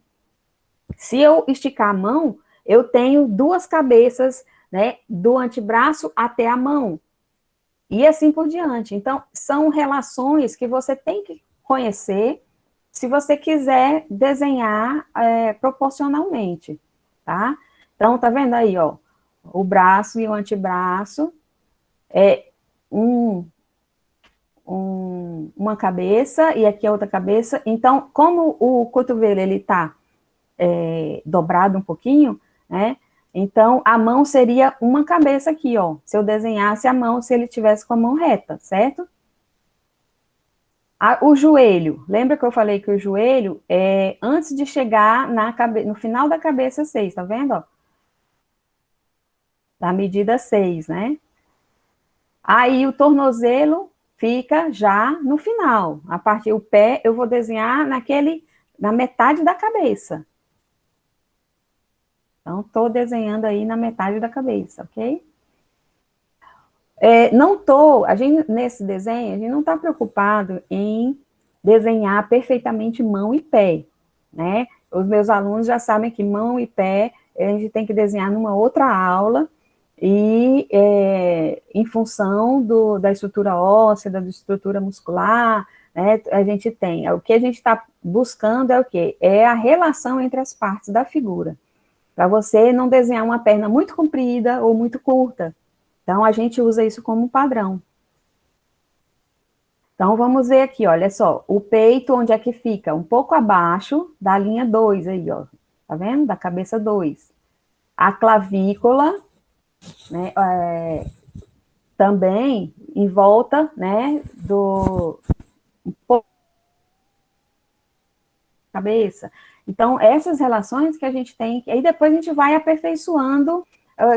Se eu esticar a mão, eu tenho 2 cabeças, né? Do antebraço até a mão. E assim por diante. Então, são relações que você tem que conhecer se você quiser desenhar proporcionalmente, tá? Então, tá vendo aí, ó, o braço e o antebraço é uma cabeça e aqui é outra cabeça. Então, como o cotovelo, ele tá dobrado um pouquinho, né? Então, a mão seria uma cabeça aqui, ó. Se eu desenhasse a mão, se ele tivesse com a mão reta, certo? O joelho, lembra que eu falei que o joelho é antes de chegar no final da cabeça 6, tá vendo, ó? Da medida 6, né? Aí o tornozelo fica já no final. A partir do pé, eu vou desenhar na metade da cabeça. Então, estou desenhando aí na metade da cabeça, ok? Nesse desenho, a gente não está preocupado em desenhar perfeitamente mão e pé, né? Os meus alunos já sabem que mão e pé a gente tem que desenhar numa outra aula e em função da estrutura óssea, da estrutura muscular, né, a gente tem, o que a gente está buscando é o quê? É a relação entre as partes da figura, para você não desenhar uma perna muito comprida ou muito curta. Então, a gente usa isso como padrão. Então, vamos ver aqui, olha só, o peito, onde é que fica? Um pouco abaixo da linha 2 aí, ó, tá vendo? Da cabeça 2. A clavícula, né, também em volta, né, do um pouco da cabeça. Então, essas relações que a gente tem, aí depois a gente vai aperfeiçoando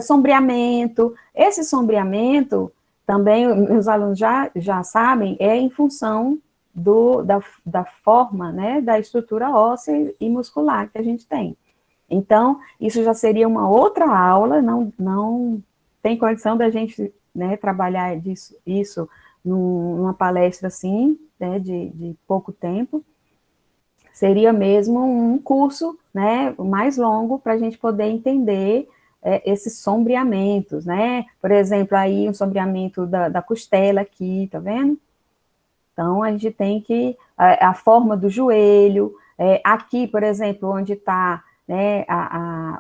sombreamento. Esse sombreamento, também os alunos já sabem, é em função da forma, né, da estrutura óssea e muscular que a gente tem. Então, isso já seria uma outra aula, não tem condição da gente, né, trabalhar isso numa palestra assim, né, de pouco tempo. Seria mesmo um curso, né, mais longo para a gente poder entender esses sombreamentos, né? Por exemplo, aí um sombreamento da costela aqui, tá vendo? Então, a gente tem que, a forma do joelho, aqui, por exemplo, onde está, né,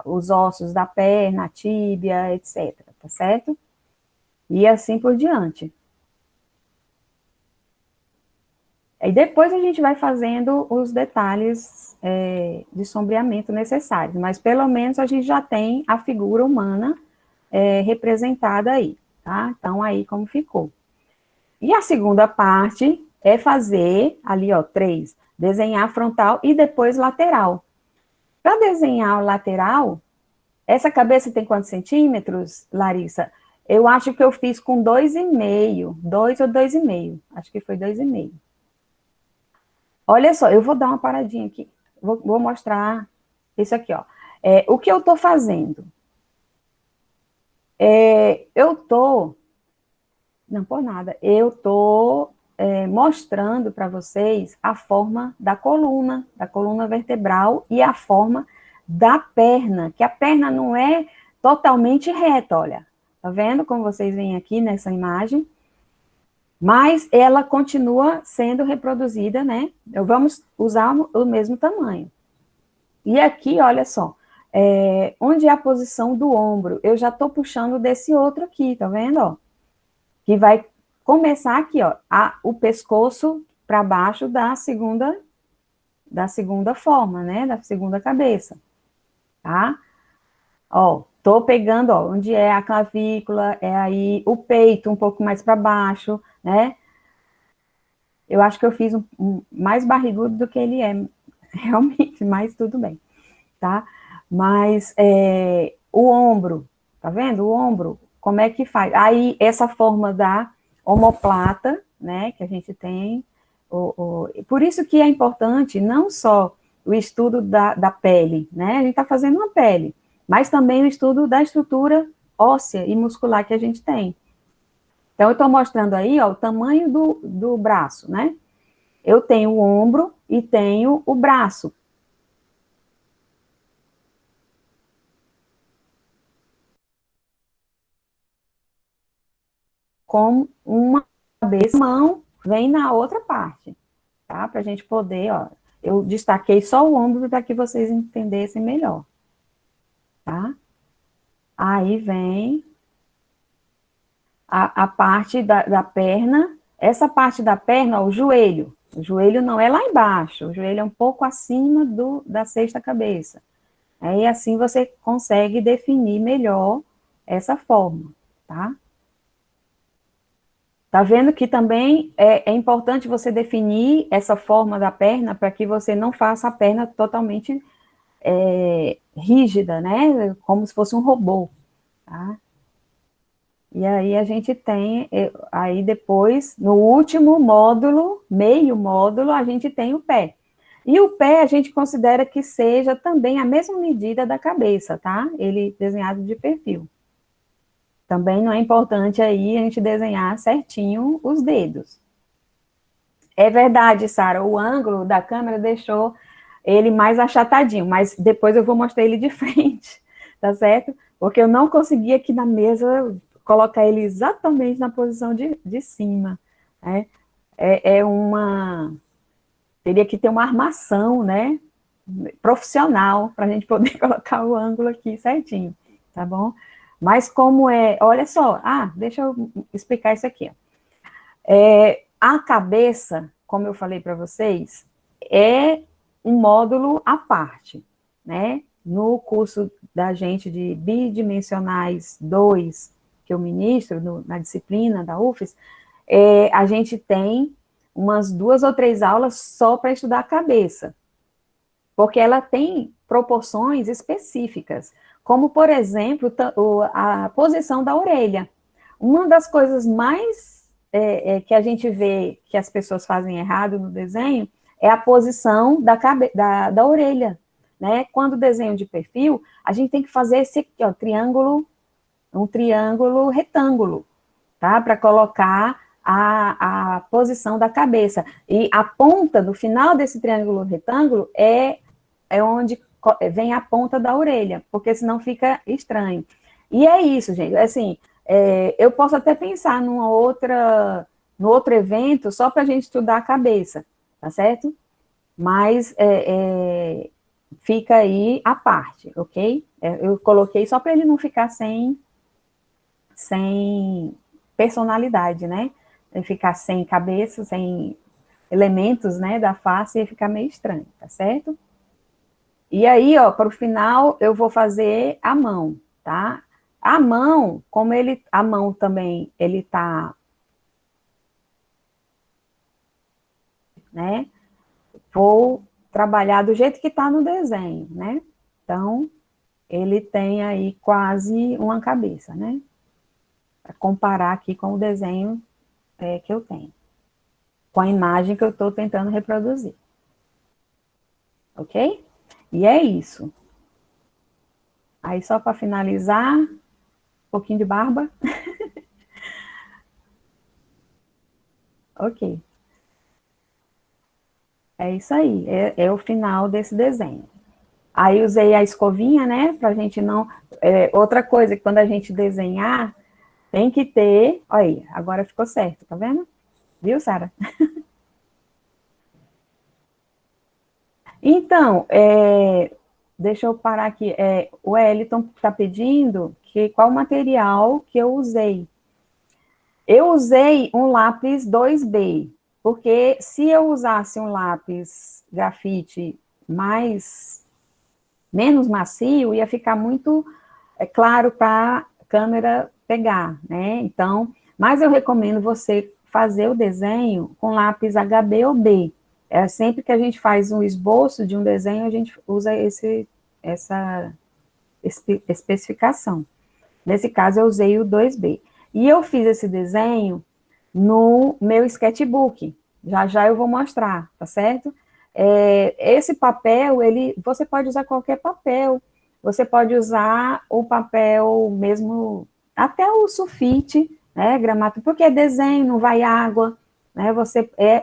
os ossos da perna, a tíbia, etc, tá certo? E assim por diante. E depois a gente vai fazendo os detalhes de sombreamento necessários, mas pelo menos a gente já tem a figura humana representada aí, tá? Então, aí como ficou. E a segunda parte é fazer, ali, ó, 3, desenhar frontal e depois lateral. Para desenhar o lateral, essa cabeça tem quantos centímetros, Larissa? Eu acho que eu fiz com 2,5, 2 ou 2,5, acho que foi 2,5. Olha só, eu vou dar uma paradinha aqui, vou mostrar isso aqui, ó. O que eu estou fazendo? Não por nada, eu estou mostrando para vocês a forma da coluna vertebral e a forma da perna, que a perna não é totalmente reta, olha. Tá vendo como vocês veem aqui nessa imagem? Mas ela continua sendo reproduzida, né? Vamos usar o mesmo tamanho. E aqui, olha só, onde é a posição do ombro? Eu já estou puxando desse outro aqui, tá vendo? Ó? Que vai começar aqui, ó, o pescoço para baixo da segunda forma, né? Da segunda cabeça, tá? Ó, tô pegando, ó, onde é a clavícula, aí o peito um pouco mais para baixo, né? Eu acho que eu fiz um mais barrigudo do que ele é, realmente, mas tudo bem, tá? Mas o ombro, tá vendo? O ombro, como é que faz? Aí, essa forma da omoplata, né, que a gente tem, por isso que é importante não só o estudo da pele, né, a gente está fazendo uma pele, mas também o estudo da estrutura óssea e muscular que a gente tem. Então, eu estou mostrando aí, ó, o tamanho do braço, né? Eu tenho o ombro e tenho o braço. Com uma cabeça, mão vem na outra parte, tá? Para a gente poder, ó, eu destaquei só o ombro para que vocês entendessem melhor, tá? Aí vem a parte da perna, essa parte da perna, ó, o joelho não é lá embaixo, o joelho é um pouco acima da sexta cabeça. Aí assim você consegue definir melhor essa forma, tá? Tá vendo que também é importante você definir essa forma da perna para que você não faça a perna totalmente rígida, né? Como se fosse um robô, tá? E aí a gente tem, aí depois, no último módulo, meio módulo, a gente tem o pé. E o pé a gente considera que seja também a mesma medida da cabeça, tá? Ele desenhado de perfil. Também não é importante aí a gente desenhar certinho os dedos. É verdade, Sara, o ângulo da câmera deixou ele mais achatadinho, mas depois eu vou mostrar ele de frente, tá certo? Porque eu não consegui aqui na mesa colocar ele exatamente na posição de cima, né? teria que ter uma armação, né, profissional, para a gente poder colocar o ângulo aqui certinho, tá bom? Mas como olha só, deixa eu explicar isso aqui. A cabeça, como eu falei para vocês, é um módulo à parte, né? No curso da gente de Bidimensionais 2, que eu ministro na disciplina da UFES, a gente tem umas 2 ou 3 aulas só para estudar a cabeça, porque ela tem proporções específicas, como, por exemplo, a posição da orelha. Uma das coisas mais que a gente vê que as pessoas fazem errado no desenho é a posição da orelha, né? Quando desenho de perfil, a gente tem que fazer esse aqui, ó, um triângulo retângulo, tá? Para colocar a posição da cabeça. E a ponta, do final desse triângulo retângulo, é onde vem a ponta da orelha, porque senão fica estranho. E é isso, gente. Assim, eu posso até pensar no outro evento só para a gente estudar a cabeça, tá certo? Mas fica aí a parte, ok? Eu coloquei só para ele não ficar sem personalidade, né? Ele ficar sem cabeça, sem elementos, né, da face, ia ficar meio estranho, tá certo? E aí, ó, para o final, eu vou fazer a mão, tá? A mão, a mão também, ele tá, né? Vou trabalhar do jeito que tá no desenho, né? Então, ele tem aí quase uma cabeça, né? Para comparar aqui com o desenho que eu tenho, com a imagem que eu estou tentando reproduzir. Ok? E é isso. Aí, só para finalizar, um pouquinho de barba. Ok. É isso aí, é o final desse desenho. Aí, usei a escovinha, né, pra gente não... outra coisa, que quando a gente desenhar, tem que ter... Olha aí, agora ficou certo, tá vendo? Viu, Sara? Então, deixa eu parar aqui. O Wellington está pedindo qual material que eu usei. Eu usei um lápis 2B, porque se eu usasse um lápis grafite menos macio, ia ficar muito claro para a câmera pegar, né? Então, mas eu recomendo você fazer o desenho com lápis HB ou B. Sempre que a gente faz um esboço de um desenho, a gente usa essa especificação. Nesse caso, eu usei o 2B. E eu fiz esse desenho no meu sketchbook. Já já eu vou mostrar, tá certo? Esse papel, você pode usar qualquer papel. Você pode usar o papel mesmo, até o sulfite, né, gramatura, porque é desenho, não vai água, né,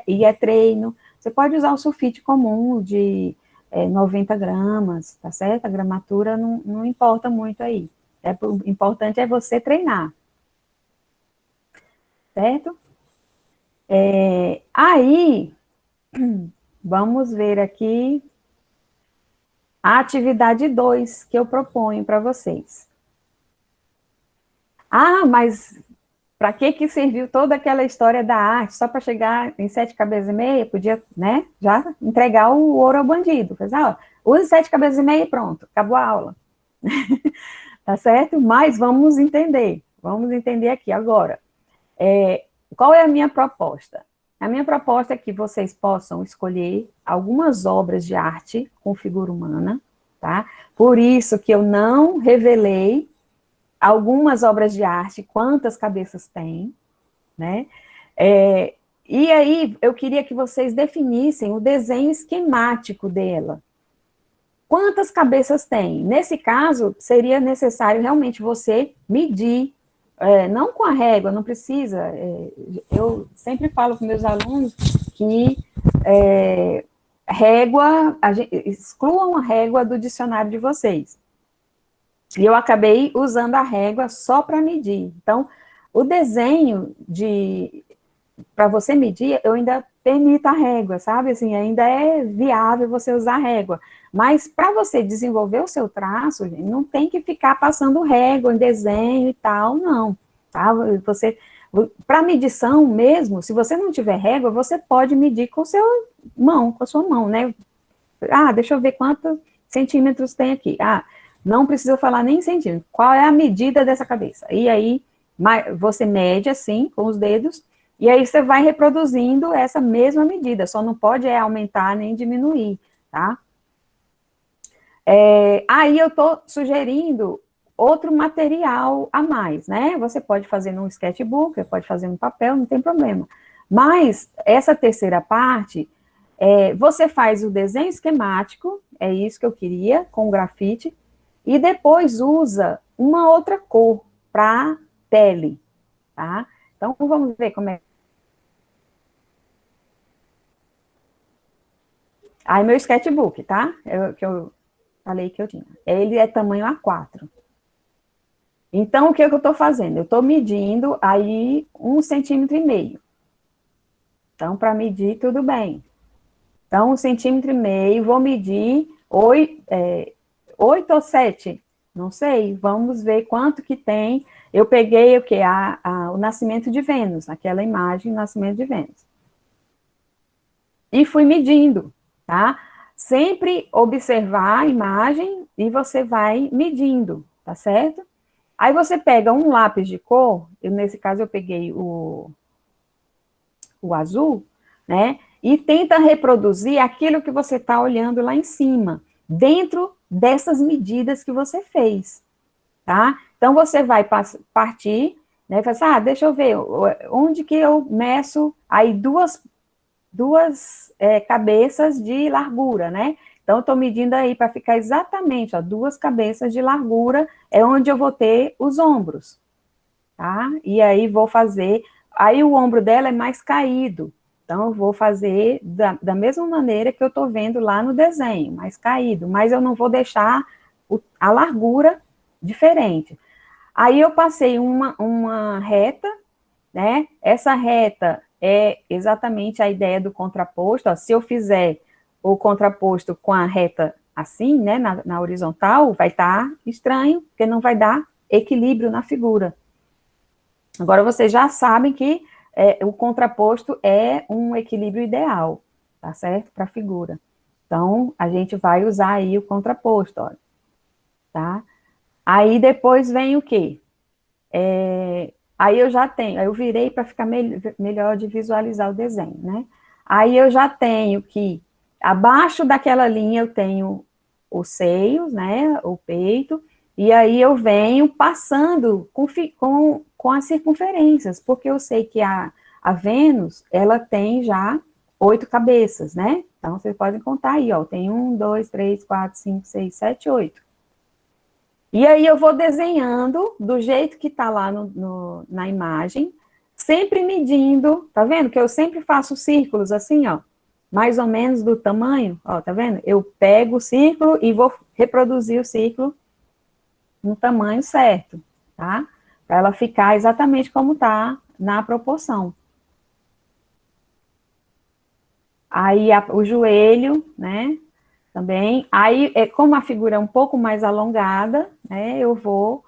e é treino. Você pode usar o sulfite comum de 90 gramas, tá certo? A gramatura não importa muito aí. O importante é você treinar. Certo? Aí, vamos ver aqui a atividade 2 que eu proponho para vocês. Mas para que serviu toda aquela história da arte? Só para chegar em 7 cabeças e meia? Podia, né, já entregar o ouro ao bandido. Use 7 cabeças e meia e pronto, acabou a aula. Tá certo? Mas vamos entender aqui agora. Qual é a minha proposta? A minha proposta é que vocês possam escolher algumas obras de arte com figura humana, tá? Por isso que eu não revelei algumas obras de arte, quantas cabeças tem, né? E aí, eu queria que vocês definissem o desenho esquemático dela. Quantas cabeças tem? Nesse caso, seria necessário realmente você medir, não com a régua, não precisa. Eu sempre falo com meus alunos que excluam a régua do dicionário de vocês. E eu acabei usando a régua só para medir. Então, o desenho para você medir, eu ainda permito a régua, sabe? Assim, ainda é viável você usar a régua. Mas para você desenvolver o seu traço, gente, não tem que ficar passando régua em desenho e tal, não. Tá? Você, para medição mesmo, se você não tiver régua, você pode medir com com a sua mão, né? Ah, deixa eu ver quantos centímetros tem aqui. Ah, não precisa falar nem centímetro. Qual é a medida dessa cabeça? E aí, você mede assim, com os dedos, e aí você vai reproduzindo essa mesma medida, só não pode aumentar nem diminuir, tá? Aí eu estou sugerindo outro material a mais, né? Você pode fazer num sketchbook, você pode fazer no papel, não tem problema. Mas essa terceira parte, você faz o desenho esquemático, é isso que eu queria, com grafite, e depois usa uma outra cor para pele, tá? Então, vamos ver como é. Aí, meu sketchbook, tá? Que eu falei que eu tinha. Ele é tamanho A4. Então, o que eu estou fazendo? Eu estou medindo aí 1,5 centímetros. Então, para medir, tudo bem. Então, 1,5 centímetros, vou medir 8 ou 7, não sei, vamos ver quanto que tem. Eu peguei o que? O nascimento de Vênus, aquela imagem, nascimento de Vênus. E fui medindo, tá? Sempre observar a imagem e você vai medindo, tá certo? Aí você pega um lápis de cor, nesse caso eu peguei o azul, né? E tenta reproduzir aquilo que você está olhando lá em cima, dentro dessas medidas que você fez, tá? Então, você vai partir, né, e fala assim, deixa eu ver, onde que eu meço aí duas cabeças de largura, né? Então, eu estou medindo aí para ficar exatamente, ó, 2 cabeças de largura, é onde eu vou ter os ombros, tá? E aí, vou fazer, aí o ombro dela é mais caído, então, eu vou fazer da mesma maneira que eu estou vendo lá no desenho, mais caído, mas eu não vou deixar a largura diferente. Aí, eu passei uma reta, né? Essa reta é exatamente a ideia do contraposto. Ó, se eu fizer o contraposto com a reta assim, né, na horizontal, vai estar estranho, porque não vai dar equilíbrio na figura. Agora, vocês já sabem que o contraposto é um equilíbrio ideal, tá certo? Para a figura. Então, a gente vai usar aí o contraposto, ó, tá? Aí, depois vem o quê? Aí eu já tenho, aí eu virei para ficar melhor de visualizar o desenho, né? Aí eu já tenho que, abaixo daquela linha, eu tenho os seios, né? O peito, e aí eu venho passando com as circunferências, porque eu sei que a Vênus, ela tem já 8 cabeças, né? Então, vocês podem contar aí, ó, tem 1, 2, 3, 4, 5, 6, 7, 8. E aí eu vou desenhando do jeito que está lá na imagem, sempre medindo, tá vendo? Que eu sempre faço círculos assim, ó, mais ou menos do tamanho, ó, tá vendo? Eu pego o círculo e vou reproduzir o círculo no tamanho certo, tá? Para ela ficar exatamente como tá na proporção. Aí o joelho, né? Também, aí, como a figura é um pouco mais alongada, né, eu vou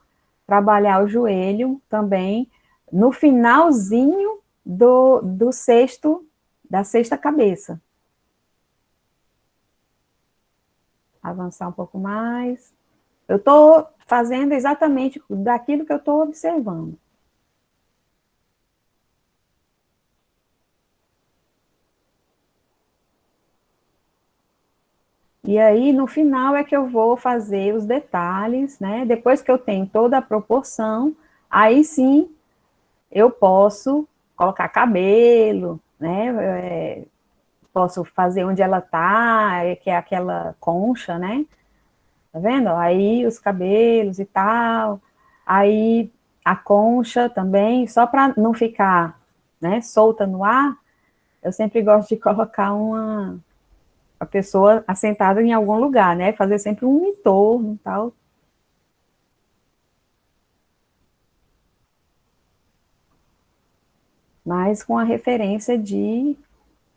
trabalhar o joelho também no finalzinho da sexta cabeça. Avançar um pouco mais. Eu estou fazendo exatamente daquilo que eu estou observando. E aí, no final, é que eu vou fazer os detalhes, né? Depois que eu tenho toda a proporção, aí sim eu posso colocar cabelo, né? Posso fazer onde ela tá, que é aquela concha, né? Tá vendo? Aí os cabelos e tal. Aí a concha também, só para não ficar, né, solta no ar, eu sempre gosto de colocar a pessoa assentada em algum lugar, né? Fazer sempre um entorno e tal. mas com a referência de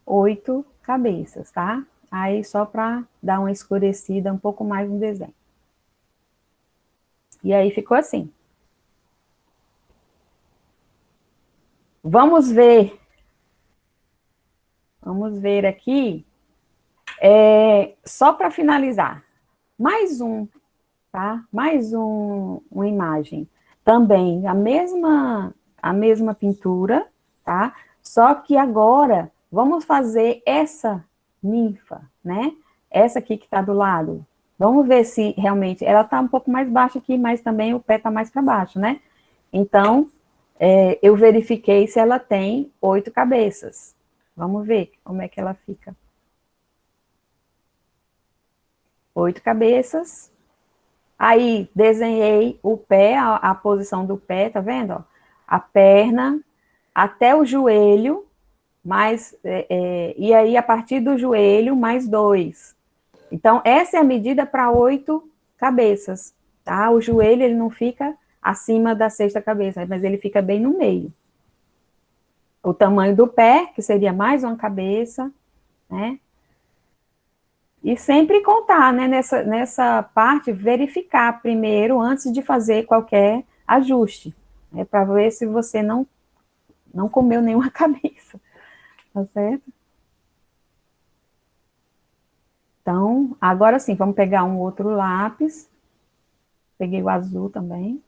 8 cabeças, tá? Aí só para dar uma escurecida um pouco mais no desenho. E aí ficou assim. Vamos ver aqui, só para finalizar, mais um, tá? Mais uma imagem. Também a mesma pintura, tá? Só que agora vamos fazer essa ninfa, né? Essa aqui que está do lado. Vamos ver se realmente ela está um pouco mais baixa aqui, mas também o pé está mais para baixo, né? Então, eu verifiquei se ela tem 8 cabeças. Vamos ver como é que ela fica. 8 cabeças. Aí, desenhei o pé, a posição do pé, tá vendo? Ó? A perna até o joelho, e aí, a partir do joelho, mais 2. Então, essa é a medida para 8 cabeças, tá? O joelho, ele não fica acima da 6ª cabeça, mas ele fica bem no meio. O tamanho do pé, que seria mais uma cabeça, né? E sempre contar, né, nessa parte, verificar primeiro, antes de fazer qualquer ajuste, né, para ver se você não comeu nenhuma cabeça, tá certo? Então, agora sim, vamos pegar um outro lápis, peguei o azul também.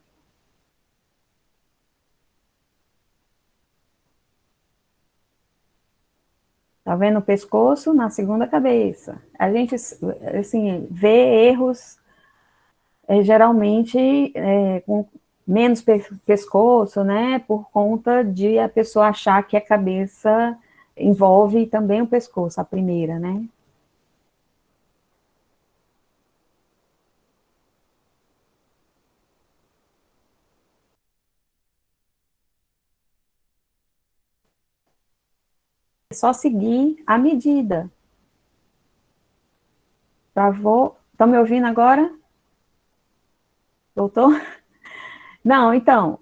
Tá vendo o pescoço na 2ª cabeça? A gente, assim, vê erros, geralmente, com menos pescoço, né, por conta de a pessoa achar que a cabeça envolve também o pescoço, a primeira, né. É só seguir a medida. Travou? Estão me ouvindo agora? Voltou? Não, então,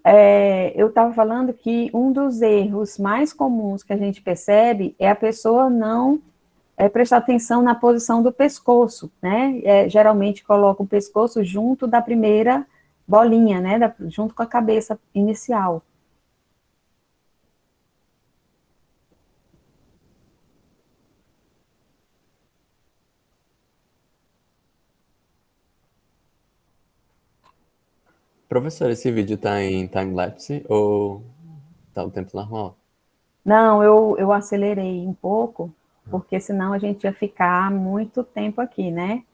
eu estava falando que um dos erros mais comuns que a gente percebe é a pessoa não prestar atenção na posição do pescoço, né? Geralmente coloca o pescoço junto da primeira bolinha, né? Junto com a cabeça inicial. Professor, esse vídeo tá em time-lapse ou tá o tempo normal? Não, eu acelerei um pouco, porque senão a gente ia ficar muito tempo aqui, né?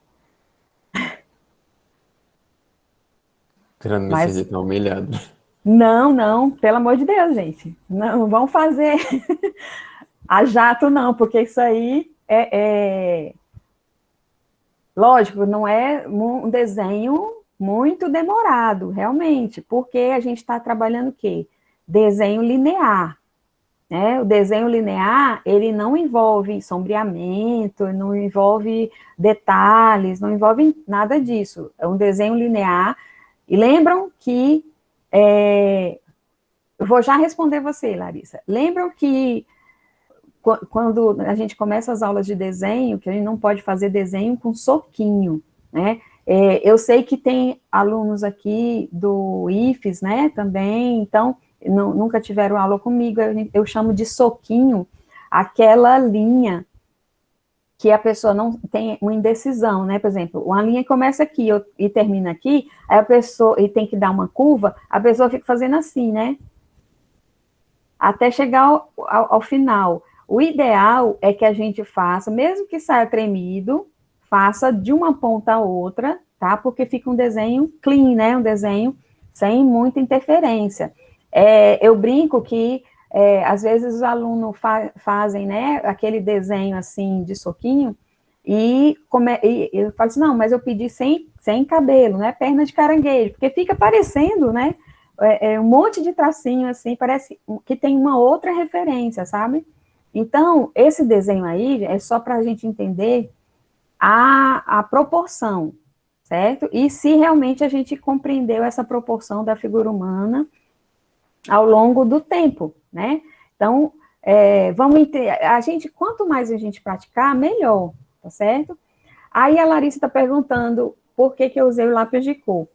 Querendo me Mas sentir tão humilhado. não, pelo amor de Deus, gente. Não vão fazer a jato, não, porque isso aí lógico, não é um desenho muito demorado, realmente, porque a gente está trabalhando o quê? Desenho linear, né? O desenho linear, ele não envolve sombreamento, não envolve detalhes, não envolve nada disso. É um desenho linear. E lembram que eu vou já responder você, Larissa. Lembram que quando a gente começa as aulas de desenho, que a gente não pode fazer desenho com soquinho, né? Eu sei que tem alunos aqui do IFES, né, também, então, nunca tiveram aula comigo, eu chamo de soquinho, aquela linha que a pessoa não tem uma indecisão, né, por exemplo, uma linha começa aqui e termina aqui, aí a pessoa, e tem que dar uma curva, a pessoa fica fazendo assim, né, até chegar ao final. O ideal é que a gente faça, mesmo que saia tremido, faça de uma ponta a outra, tá? Porque fica um desenho clean, né? Um desenho sem muita interferência. Eu brinco que, às vezes, os alunos fazem, né, aquele desenho, assim, de soquinho, e eu falo assim, não, mas eu pedi sem cabelo, né? Perna de caranguejo, porque fica parecendo, né? Um monte de tracinho, assim, parece que tem uma outra referência, sabe? Então, esse desenho aí é só para a gente entender a proporção, certo? E se realmente a gente compreendeu essa proporção da figura humana ao longo do tempo, né? Então, quanto mais a gente praticar, melhor, tá certo? Aí a Larissa está perguntando por que eu usei o lápis de cor.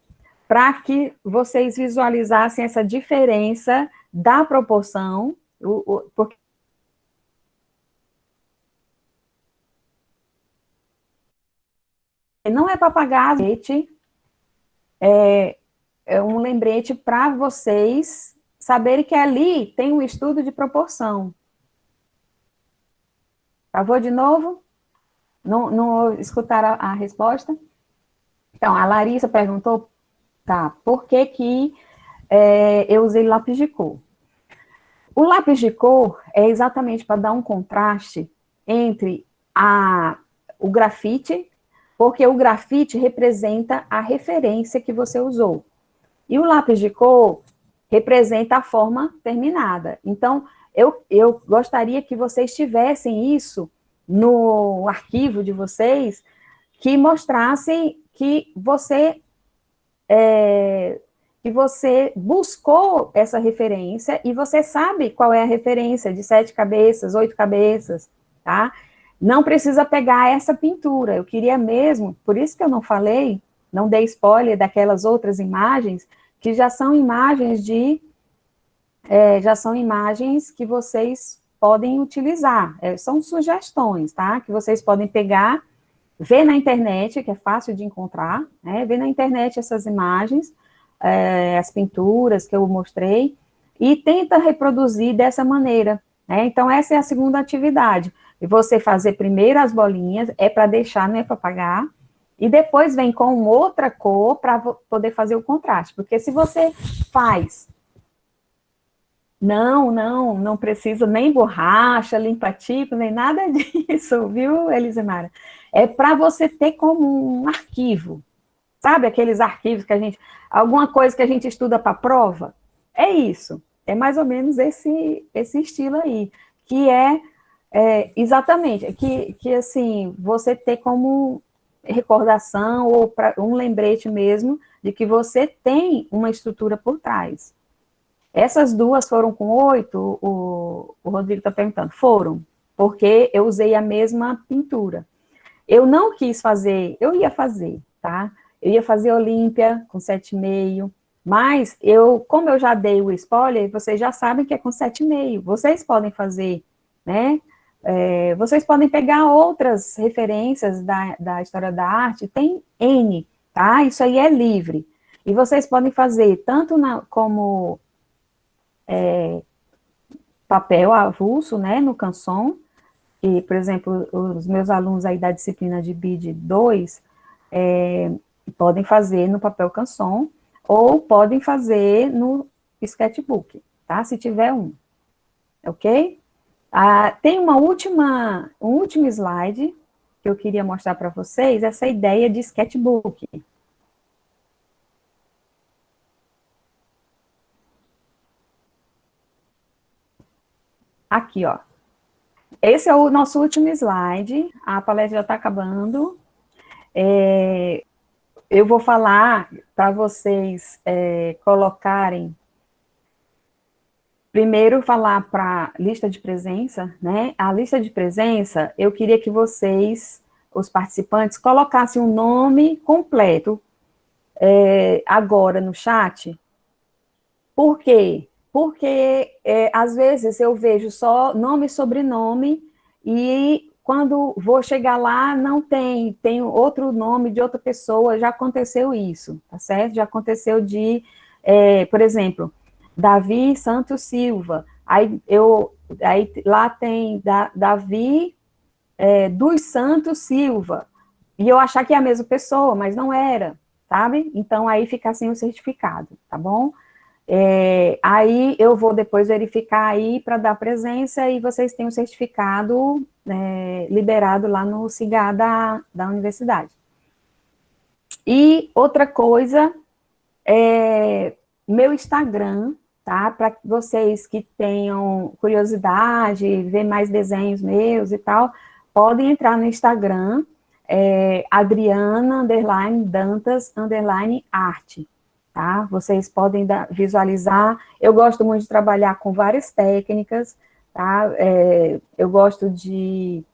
Para que vocês visualizassem essa diferença da proporção, porque não é para pagar lembrete, é um lembrete para vocês saberem que ali tem um estudo de proporção. Vou de novo? Não escutaram a resposta? Então, a Larissa perguntou, tá, por que eu usei lápis de cor? O lápis de cor é exatamente para dar um contraste entre o grafite, porque o grafite representa a referência que você usou. E o lápis de cor representa a forma terminada. Então, eu gostaria que vocês tivessem isso no arquivo de vocês, que mostrassem que você buscou essa referência e você sabe qual é a referência de 7 cabeças, 8 cabeças, tá? Não precisa pegar essa pintura, eu queria mesmo, por isso que eu não falei, não dei spoiler daquelas outras imagens, que já são imagens que vocês podem utilizar, são sugestões, tá? Que vocês podem pegar, ver na internet, que é fácil de encontrar, né? Ver na internet essas imagens, as pinturas que eu mostrei, e tenta reproduzir dessa maneira, né? Então, essa é a segunda atividade. E você fazer primeiro as bolinhas, é para deixar, não é para apagar, e depois vem com outra cor para poder fazer o contraste. Porque se você faz, não precisa nem borracha, limpa-tipo, nem nada disso, viu, Elisemara? É para você ter como um arquivo, sabe aqueles arquivos que alguma coisa que a gente estuda para prova? É isso, é mais ou menos esse estilo aí, que exatamente, que assim, você ter como recordação ou um lembrete mesmo de que você tem uma estrutura por trás. Essas duas foram com 8, o Rodrigo está perguntando, foram, porque eu usei a mesma pintura. Eu não quis fazer, eu ia fazer, tá? Eu ia fazer Olímpia com 7,5, mas como eu já dei o spoiler, vocês já sabem que é com 7,5. Vocês podem fazer, né? Vocês podem pegar outras referências da história da arte, tem N, tá? Isso aí é livre. E vocês podem fazer tanto como papel avulso, né, no canson, e, por exemplo, os meus alunos aí da disciplina de BID 2 podem fazer no papel canson, ou podem fazer no sketchbook, tá? Se tiver um, ok? Tem um último slide que eu queria mostrar para vocês, essa ideia de sketchbook. Aqui, ó. Esse é o nosso último slide, a palestra já está acabando. Eu vou falar para vocês colocarem, primeiro falar para lista de presença, né? A lista de presença, eu queria que vocês, os participantes, colocassem um nome completo agora no chat. Por quê? Porque, às vezes, eu vejo só nome e sobrenome, e quando vou chegar lá, não tem outro nome de outra pessoa, já aconteceu isso, tá certo? Já aconteceu por exemplo, Davi Santos Silva, aí lá tem Davi dos Santos Silva, e eu achar que é a mesma pessoa, mas não era, sabe? Então, aí fica assim o certificado, tá bom? Aí eu vou depois verificar aí para dar presença e vocês têm o certificado liberado lá no CIGA da universidade. E outra coisa, meu Instagram, tá? Para vocês que tenham curiosidade, ver mais desenhos meus e tal, podem entrar no Instagram, Adriana_Dantas_arte. Tá? Vocês podem visualizar, eu gosto muito de trabalhar com várias técnicas, tá? Eu gosto de...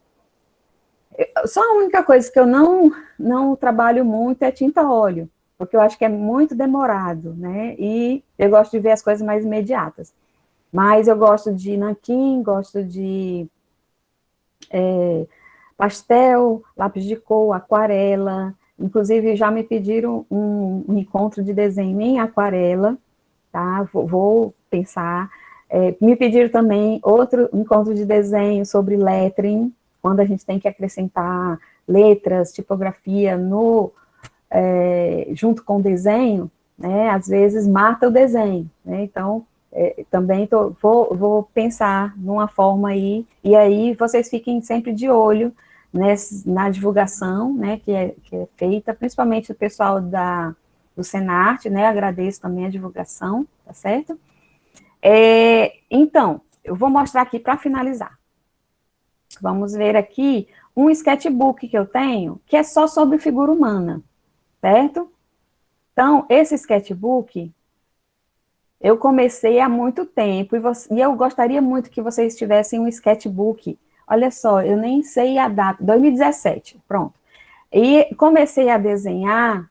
Só a única coisa que eu não trabalho muito é tinta óleo, porque eu acho que é muito demorado, né? E eu gosto de ver as coisas mais imediatas. Mas eu gosto de nanquim, gosto de pastel, lápis de cor, aquarela. Inclusive, já me pediram um encontro de desenho em aquarela, tá? Vou pensar. Me pediram também outro encontro de desenho sobre lettering, quando a gente tem que acrescentar letras, tipografia junto com o desenho, né? Às vezes mata o desenho, né? Então, também vou pensar numa forma aí, e aí vocês fiquem sempre de olho na divulgação, né, que é feita, principalmente o pessoal do Senarte, né, agradeço também a divulgação, tá certo? Então, eu vou mostrar aqui para finalizar. Vamos ver aqui um sketchbook que eu tenho, que é só sobre figura humana, certo? Então, esse sketchbook eu comecei há muito tempo, e eu gostaria muito que vocês tivessem um sketchbook. Olha só, eu nem sei a data, 2017, pronto. E comecei a desenhar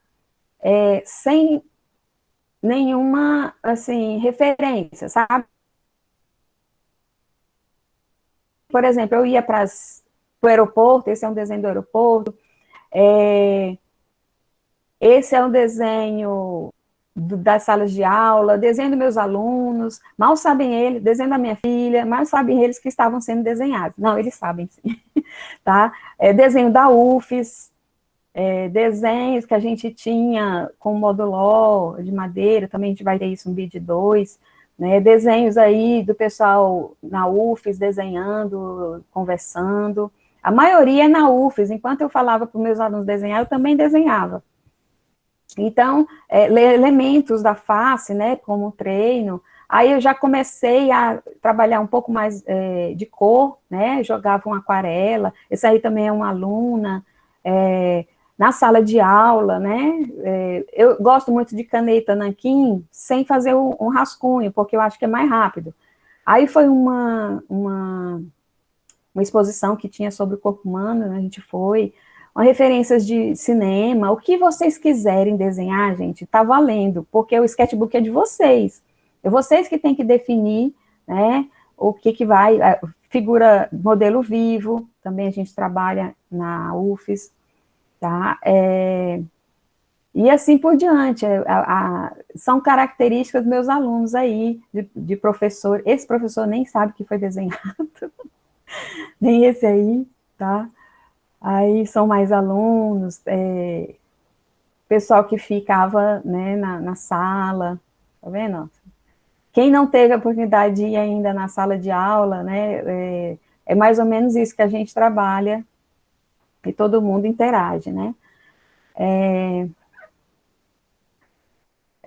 sem nenhuma, assim, referência, sabe? Por exemplo, eu ia para o aeroporto, esse é um desenho do aeroporto, esse é um desenho das salas de aula, desenho dos meus alunos, mal sabem eles, desenho da minha filha, mal sabem eles que estavam sendo desenhados. Não, eles sabem sim, tá? Desenho da UFES, desenhos que a gente tinha com moduló de madeira, também a gente vai ter isso no vídeo 2, né? Desenhos aí do pessoal na UFES desenhando, conversando. A maioria é na UFES, enquanto eu falava para os meus alunos desenhar, eu também desenhava. Então, elementos da face, né, como treino, aí eu já comecei a trabalhar um pouco mais de cor, né, jogava uma aquarela, esse aí também é uma aluna, na sala de aula, né, eu gosto muito de caneta nanquim, sem fazer um rascunho, porque eu acho que é mais rápido. Aí foi uma exposição que tinha sobre o corpo humano, né, a gente foi, referências de cinema, o que vocês quiserem desenhar, gente, tá valendo, porque o sketchbook é de vocês. É vocês que têm que definir, né, o que vai, figura, modelo vivo, também a gente trabalha na UFES, tá? E assim por diante, são características dos meus alunos aí, de professor, esse professor nem sabe que foi desenhado, nem esse aí, tá? Aí são mais alunos, pessoal que ficava, né, na sala, tá vendo? Quem não teve a oportunidade de ir ainda na sala de aula, né, é mais ou menos isso que a gente trabalha, e todo mundo interage, né.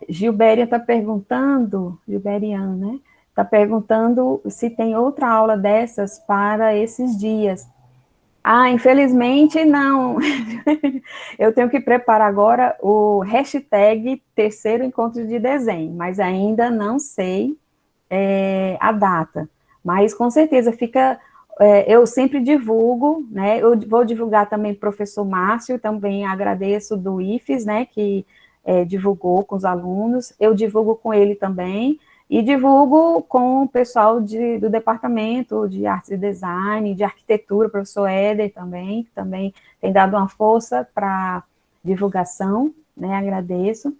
Gilberian está perguntando, Gilberian, né, está perguntando se tem outra aula dessas para esses dias. Infelizmente, não. Eu tenho que preparar agora o hashtag terceiro encontro de desenho, mas ainda não sei a data. Mas, com certeza, eu sempre divulgo, né, eu vou divulgar também o professor Márcio, também agradeço do IFES, né, que divulgou com os alunos, eu divulgo com ele também, e divulgo com o pessoal do departamento de artes e design, de arquitetura, o professor Éder também, que também tem dado uma força para divulgação, né, agradeço.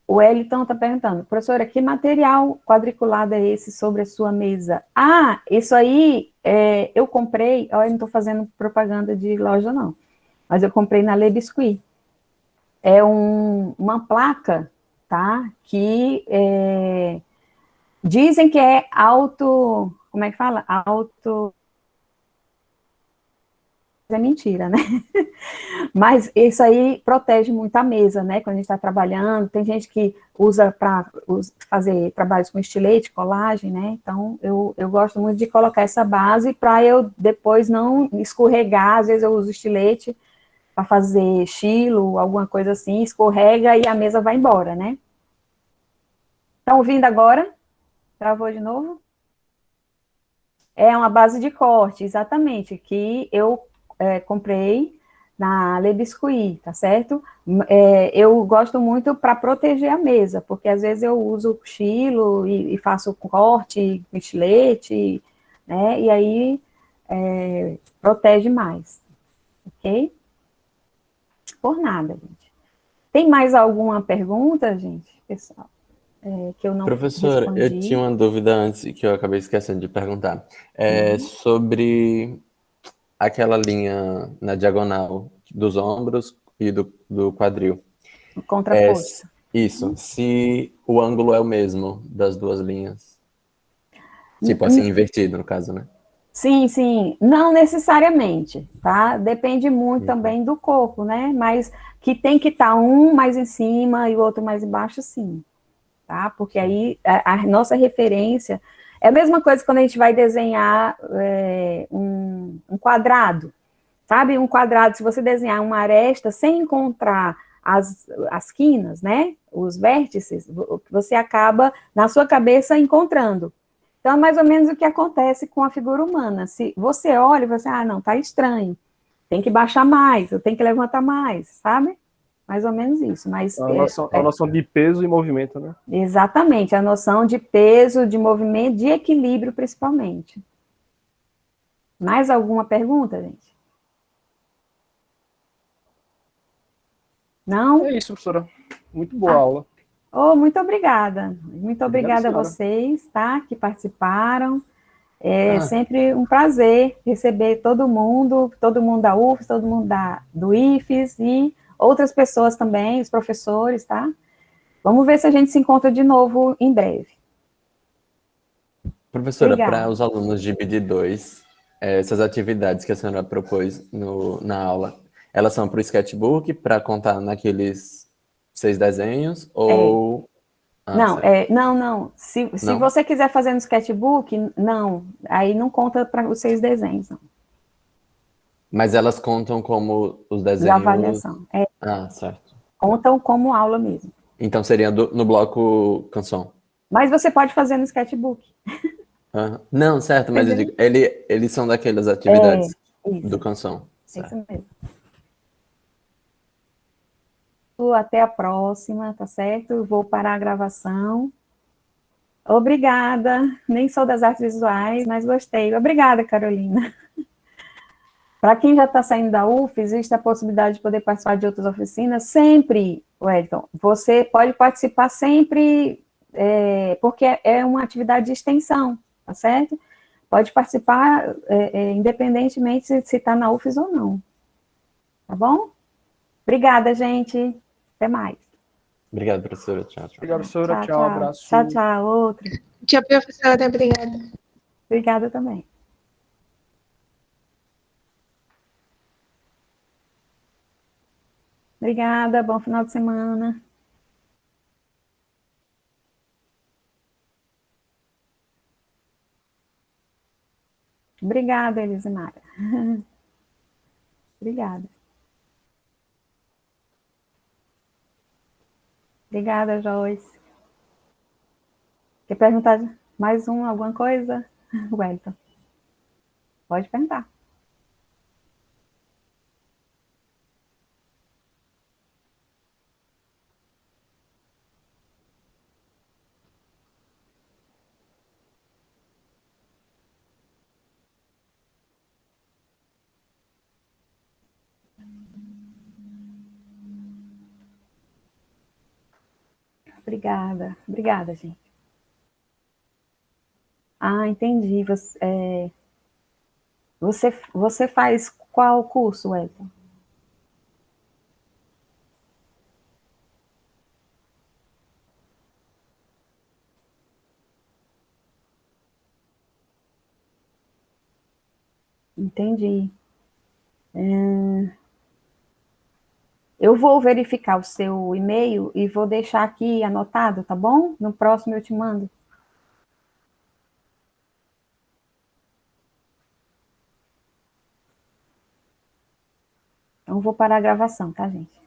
O Wellington está perguntando, professora, que material quadriculado é esse sobre a sua mesa? Isso aí eu comprei, eu não estou fazendo propaganda de loja não, mas eu comprei na Le Biscuit. É uma placa, tá, que dizem que é como é que fala? É mentira, né? Mas isso aí protege muito a mesa, né? Quando a gente está trabalhando, tem gente que usa para fazer trabalhos com estilete, colagem, né? Então, eu gosto muito de colocar essa base para eu depois não escorregar, às vezes eu uso estilete para fazer estilo, alguma coisa assim, escorrega e a mesa vai embora, né? Estão ouvindo agora? Travou de novo? É uma base de corte, exatamente, que eu comprei na Le Biscuit, tá certo? Eu gosto muito para proteger a mesa, porque às vezes eu uso cochilo e faço corte, estilete, né? E aí protege mais, ok? Por nada, gente. Tem mais alguma pergunta, gente, pessoal, que eu não Professor, eu tinha respondi? uma dúvida antes que eu acabei esquecendo de perguntar. É Uhum. sobre aquela linha na diagonal dos ombros e do quadril. O É, contraposto. isso, se o ângulo é o mesmo das duas linhas. Tipo assim, invertido, no caso, né? Sim, sim, não necessariamente, tá? Depende muito Uhum. também do corpo, né? Mas que tem que estar um mais em cima e o outro mais embaixo, sim, tá? Porque Sim. aí a nossa referência é a mesma coisa quando a gente vai desenhar um quadrado, sabe? Um quadrado, se você desenhar uma aresta sem encontrar as quinas, né? Os vértices, você acaba, na sua cabeça, encontrando. Então, é mais ou menos o que acontece com a figura humana. Se você olha e você, não, tá estranho, tem que baixar mais, eu tenho que levantar mais, sabe? Mais ou menos isso. Mas, A noção de peso e movimento, né? exatamente, a noção de peso, de movimento, de equilíbrio, principalmente. Mais alguma pergunta, gente? Não? É isso, professora. Muito boa Ah, aula. oh, muito obrigada. Muito Obrigado, obrigada a senhora. vocês, tá? Que participaram. É Ah, sempre um prazer receber todo mundo da UFES, todo mundo do IFES e outras pessoas também, os professores, tá? Vamos ver se a gente se encontra de novo em breve. professora, para Obrigada. os alunos de BD2, essas atividades que a senhora propôs na aula, elas são para o sketchbook, para contar naqueles 6 desenhos, É, ou... Ah, não, certo. não. Se Não? você quiser fazer no sketchbook, não. Aí não conta para os seus desenhos, não. Mas elas contam como os De desenhos... avaliação. Ah, certo. Contam como aula mesmo. Então seria no bloco canção. Mas você pode fazer no sketchbook. Aham. Não, certo, mas eu Entendeu? digo, eles são daquelas É, atividades do isso. canção. É isso Certo. mesmo. Até a próxima, tá certo? Vou parar a gravação. Obrigada. Nem sou das artes visuais, mas gostei. Obrigada, Carolina. Para quem já está saindo da UF, existe a possibilidade de poder participar de outras oficinas? Sempre, Wellington. Você pode participar sempre, porque é uma atividade de extensão, tá certo? Pode participar independentemente se está na UFES ou não. Tá bom? Obrigada, gente. Até mais. Obrigado, professora. Tchau, tchau. Obrigado, professora. Tchau, Tchau, tchau. Tchau, abraço. tchau. Outro. Tchau, professora. Obrigada. Obrigada também. Obrigada. Bom final de semana. Obrigada, Elisimara. Obrigada. Obrigada, Joyce. Quer perguntar mais alguma coisa? Wellington, pode perguntar. Obrigada. Obrigada, gente. Ah, entendi. Você faz qual curso, Wellington? Entendi. Eu vou verificar o seu e-mail e vou deixar aqui anotado, tá bom? No próximo eu te mando. Então, vou parar a gravação, tá, gente?